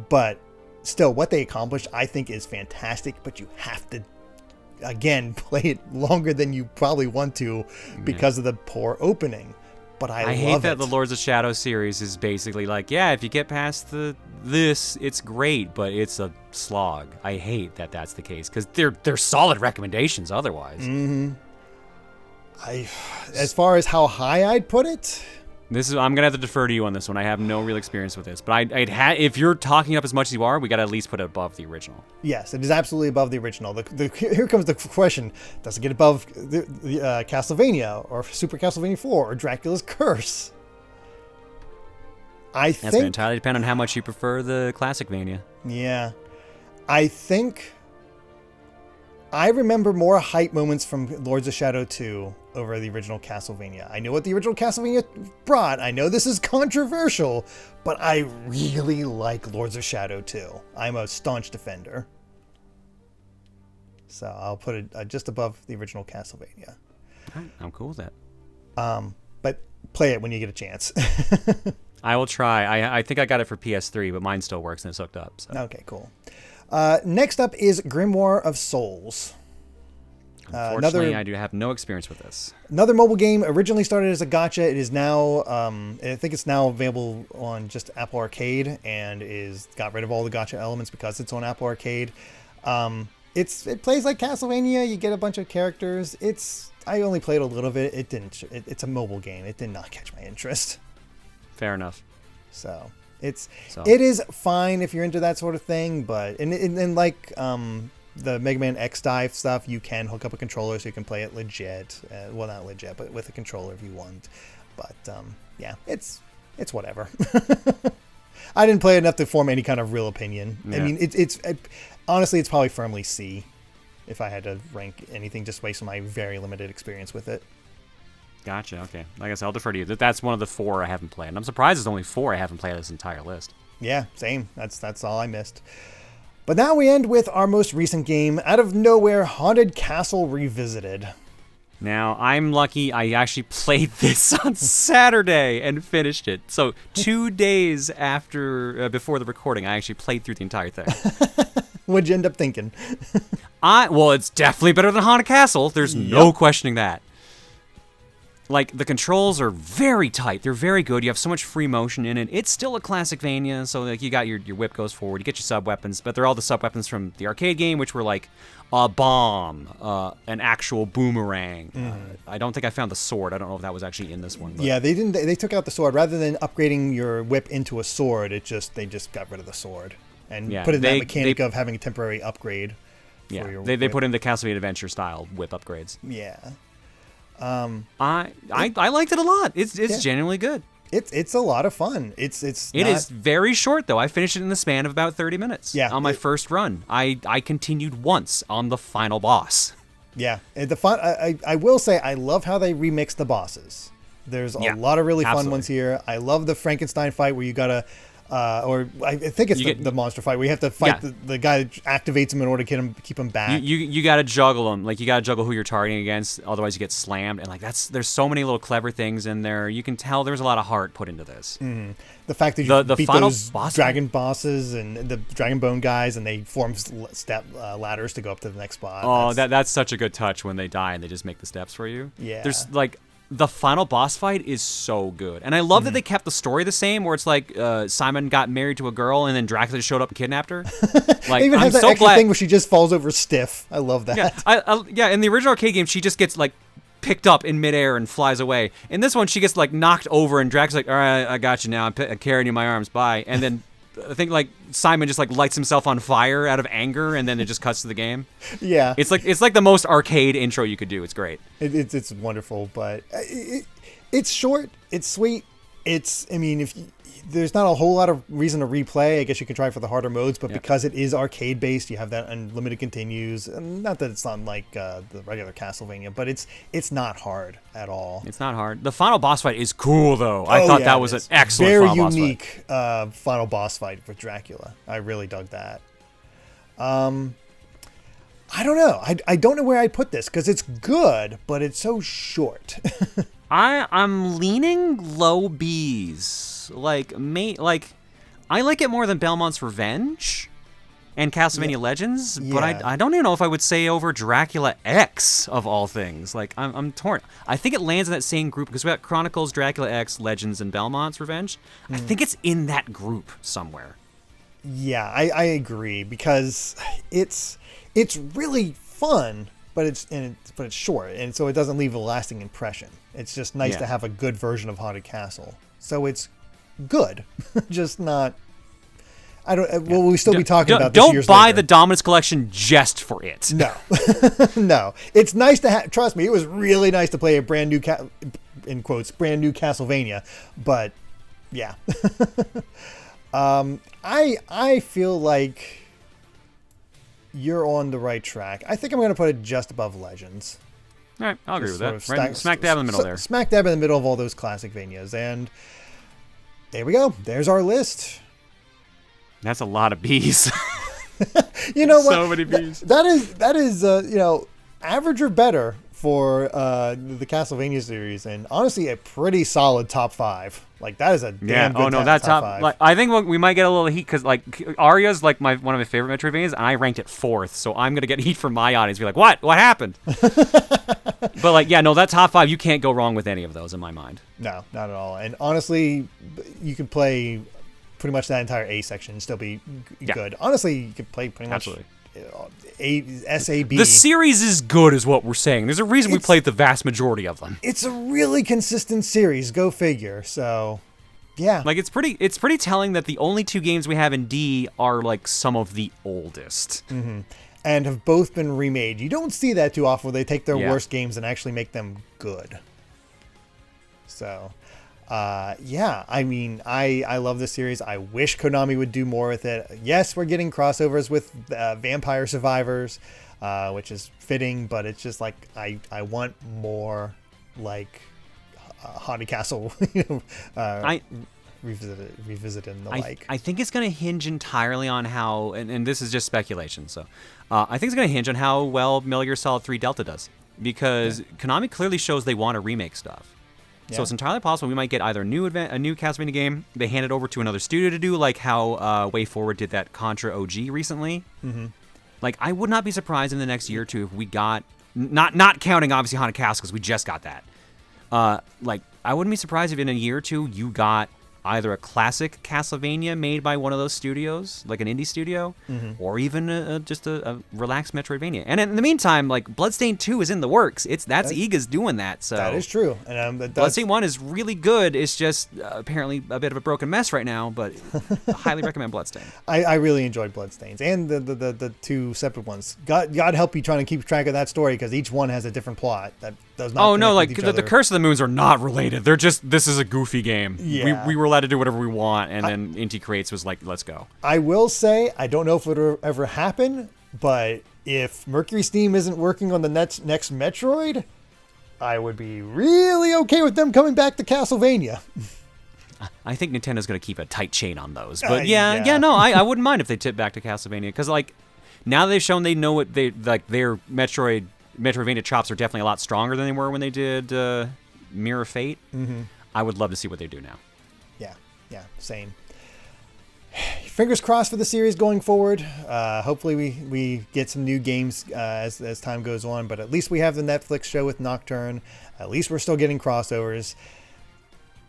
but still, what they accomplished I think is fantastic. But you have to, again, play it longer than you probably want to because of the poor opening. But I hate love that it. the Lords of Shadow series is basically like, yeah, if you get past this, it's great, but it's a slog. I hate that that's the case, because they're solid recommendations otherwise. As far as how high I'd put it, I'm gonna have to defer to you on this one. I have no real experience with this, but if you're talking up as much as you are, we gotta at least put it above the original. Yes, it is absolutely above the original. Here comes the question: does it get above the Castlevania or Super Castlevania IV or Dracula's Curse? That's gonna entirely depend on how much you prefer the classic Vania. Yeah, I think I remember more hype moments from Lords of Shadow 2 over the original Castlevania. I know what the original Castlevania brought. I know this is controversial, but I really like Lords of Shadow 2. I'm a staunch defender. So I'll put it just above the original Castlevania. All right, I'm cool with that. But play it when you get a chance. I will try. I think I got it for PS3, but mine still works and it's hooked up. So. Okay, cool. Next up is Grimoire of Souls. Unfortunately, I do have no experience with this. Another mobile game, originally started as a gacha. It is now, I think it's now available on just Apple Arcade, and got rid of all the gacha elements because it's on Apple Arcade. It plays like Castlevania. You get a bunch of characters. I only played a little bit. It's a mobile game. It did not catch my interest. Fair enough. So it is fine if you're into that sort of thing, but and like the Mega Man X Dive stuff, you can hook up a controller so you can play it legit. Well, not legit, but with a controller if you want. But yeah, it's whatever. I didn't play enough to form any kind of real opinion. Yeah. I mean, honestly, it's probably firmly C if I had to rank anything just based on my very limited experience with it. Gotcha. Okay. I guess I'll defer to you. That's one of the 4 I haven't played. And I'm surprised there's only 4 I haven't played on this entire list. Yeah, same. That's all I missed. But now we end with our most recent game, out of nowhere, Haunted Castle Revisited. Now, I'm lucky I actually played this on Saturday and finished it. So 2 days before the recording, I actually played through the entire thing. What'd you end up thinking? Well, it's definitely better than Haunted Castle. There's no questioning that. Like, the controls are very tight. They're very good. You have so much free motion in it. It's still a classic Vania, so like you got your whip goes forward. You get your sub-weapons, but they're all the sub-weapons from the arcade game, which were like a bomb, an actual boomerang. I don't think I found the sword. I don't know if that was actually in this one. But. Yeah, they didn't. They took out the sword. Rather than upgrading your whip into a sword, they just got rid of the sword and put in that mechanic of having a temporary upgrade. Yeah, they put in the Castlevania Adventure style whip upgrades. Yeah. I liked it a lot. It's genuinely good. It's a lot of fun. It is very short though. I finished it in the span of about 30 minutes. Yeah. On my first run, I continued once on the final boss. Yeah. The fun. I will say I love how they remix the bosses. There's a lot of really fun ones here. I love the Frankenstein fight where you gotta. Or I think it's the monster fight where you have to fight the guy that activates him in order to keep him back. You got to juggle them. Like, you got to juggle who you're targeting against, otherwise you get slammed. And like there's so many little clever things in there. You can tell there's a lot of heart put into this. Mm-hmm. The fact that you beat those dragon bosses and the dragon bone guys, and they form step ladders to go up to the next spot. Oh, that's such a good touch when they die and they just make the steps for you. Yeah. There's like. The final boss fight is so good. And I love that they kept the story the same, where it's like Simon got married to a girl and then Dracula showed up and kidnapped her. Like, they even have that extra thing where she just falls over stiff. I love that. Yeah, in the original arcade game, she just gets like picked up in midair and flies away. In this one, she gets like knocked over and Dracula's like, all right, I got you now. I'm carrying you in my arms. Bye. And then I think like Simon just like lights himself on fire out of anger, and then it just cuts to the game. Yeah, it's like the most arcade intro you could do. It's great. It's wonderful, but it's short. It's sweet. I mean, there's not a whole lot of reason to replay. I guess you can try for the harder modes, but because it is arcade based, you have that unlimited continues. And not that it's not like the regular Castlevania, but it's not hard at all. It's not hard. The final boss fight is cool, though. I thought that was an excellent final boss fight. Very unique final boss fight with Dracula. I really dug that. I don't know. I don't know where I'd put this because it's good, but it's so short. I'm leaning low B's. Like I like it more than Belmont's Revenge and Castlevania Legends, but I don't even know if I would say over Dracula X of all things. Like I'm torn. I think it lands in that same group because we got Chronicles, Dracula X, Legends, and Belmont's Revenge. I think it's in that group somewhere. Yeah, I agree because it's really fun, but it's short, and so it doesn't leave a lasting impression. It's just nice to have a good version of Haunted Castle. So it's good, just not. I don't. Well, we'll still be talking about this years later. Don't buy the Dominus Collection just for it. No, no. It's nice to have. Trust me, it was really nice to play a brand new in quotes brand new Castlevania. But yeah, I feel like you're on the right track. I think I'm going to put it just above Legends. All right, I'll agree with that. Right, smack dab in the middle there. Smack dab in the middle of all those classic Vanias. And there we go. There's our list. That's a lot of B's. You know what? So many B's. That is average or better for the Castlevania series, and honestly, a pretty solid top 5. Like that is a damn good top 5. Like, I think we might get a little heat because like Aria's like one of my favorite Metroidvanias, and I ranked it 4th, so I'm gonna get heat from my audience. Be like, what happened? But like, yeah, no, that top 5, you can't go wrong with any of those in my mind. No, not at all. And honestly, you can play pretty much that entire A section and still be good. Honestly, you could play pretty much SAB. The series is good is what we're saying. There's a reason we played the vast majority of them. It's a really consistent series, go figure. So, yeah. Like it's pretty telling that the only 2 games we have in D are like some of the oldest. Mm-hmm. And have both been remade. You don't see that too often where they take their worst games and actually make them good. So, I mean, I love this series. I wish Konami would do more with it. Yes, we're getting crossovers with Vampire Survivors, which is fitting, but it's just like I want more like Haunted Castle, revisited and the like. I think it's going to hinge entirely on how, and this is just speculation, so I think it's going to hinge on how well Metal Gear Solid 3 Delta does, because Konami clearly shows they want to remake stuff. So it's entirely possible we might get either a new Castlevania game, they hand it over to another studio to do, like how Way Forward did that Contra OG recently. Mm-hmm. Like, I would not be surprised in the next year or two if we got, not counting obviously Haunted Castle because we just got that. Like, I wouldn't be surprised if in a year or two you got either a classic Castlevania made by one of those studios, like an indie studio, or even just a relaxed Metroidvania. And in the meantime, like Bloodstained 2 is in the works. That's Iga's doing that. So that is true. And Bloodstained 1 is really good. It's just apparently a bit of a broken mess right now, but I highly recommend Bloodstained. I really enjoyed Bloodstains and the 2 separate ones. God help you trying to keep track of that story because each one has a different plot that does not. Oh no, like the Curse of the Moons are not related. They're just, this is a goofy game. Yeah. We were allowed to do whatever we want, and then Inti Creates was like, let's go. I will say, I don't know if it'll ever happen, but if Mercury Steam isn't working on the next Metroid, I would be really okay with them coming back to Castlevania. I think Nintendo's going to keep a tight chain on those. But I wouldn't mind if they tip back to Castlevania, because like now they've shown they know what they like. Their Metroidvania chops are definitely a lot stronger than they were when they did Mirror of Fate. Mm-hmm. I would love to see what they do now. Yeah, same. Fingers crossed for the series going forward. Hopefully we get some new games as time goes on, but at least we have the Netflix show with Nocturne. At least we're still getting crossovers.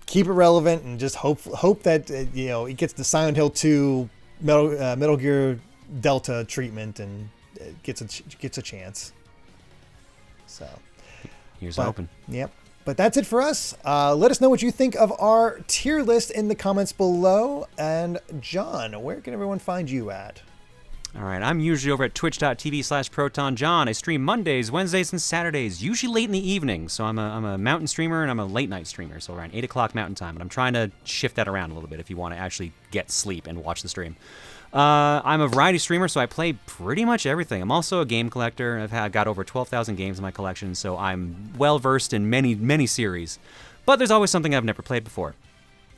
Keep it relevant and just hope that it gets the Silent Hill 2 Metal Gear Delta treatment and gets a chance. So here's hoping. Yep. But that's it for us. Let us know what you think of our tier list in the comments below. And John, where can everyone find you at? All right, I'm usually over at twitch.tv/ProtonJon. I stream Mondays, Wednesdays, and Saturdays, usually late in the evening. So I'm a mountain streamer, and I'm a late night streamer, so around 8 o'clock mountain time. But I'm trying to shift that around a little bit if you want to actually get sleep and watch the stream. I'm a variety streamer, so I play pretty much everything. I'm also a game collector. I've got over 12,000 games in my collection, so I'm well-versed in many, many series. But there's always something I've never played before.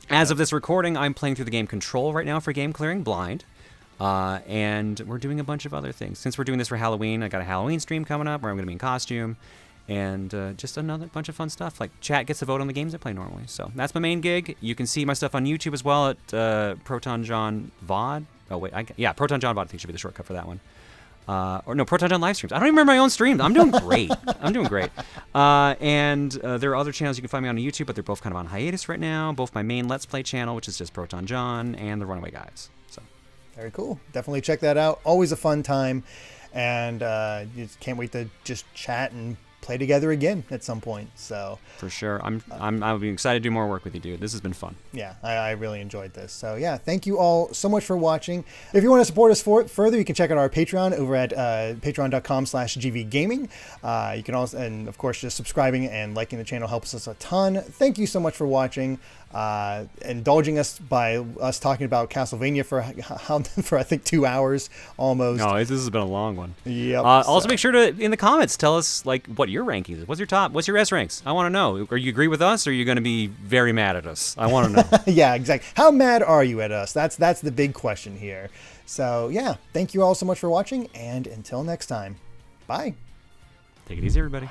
As of this recording, I'm playing through the game Control right now for Game Clearing Blind. And we're doing a bunch of other things. Since we're doing this for Halloween, I got a Halloween stream coming up where I'm going to be in costume. And just another bunch of fun stuff. Like, chat gets to vote on the games I play normally. So that's my main gig. You can see my stuff on YouTube as well at ProtonJon VOD. Oh, wait. ProtonJon VOD, I think, should be the shortcut for that one. Or no, ProtonJon live streams. I don't even remember my own stream. I'm doing great. And there are other channels you can find me on YouTube, but they're both kind of on hiatus right now. Both my main Let's Play channel, which is just ProtonJon, and the Runaway Guys. So very cool. Definitely check that out. Always a fun time. And just can't wait to just chat and play together again at some point. So for sure, I'll be excited to do more work with you, dude. This has been fun. Yeah, I really enjoyed this. So yeah, thank you all so much for watching. If you want to support us further, you can check out our Patreon over at patreon.com/gvgaming. You can also, and of course, just subscribing and liking the channel helps us a ton. Thank you so much for watching. Indulging us by us talking about Castlevania for I think 2 hours almost. No, this has been a long one. Yep. Also, make sure to in the comments tell us like what your ranking is. What's your top? What's your S ranks? I want to know. Are you agree with us, or are you going to be very mad at us? I want to know. Yeah, exactly. How mad are you at us? That's the big question here. So yeah, thank you all so much for watching, and until next time, bye. Take it easy, everybody.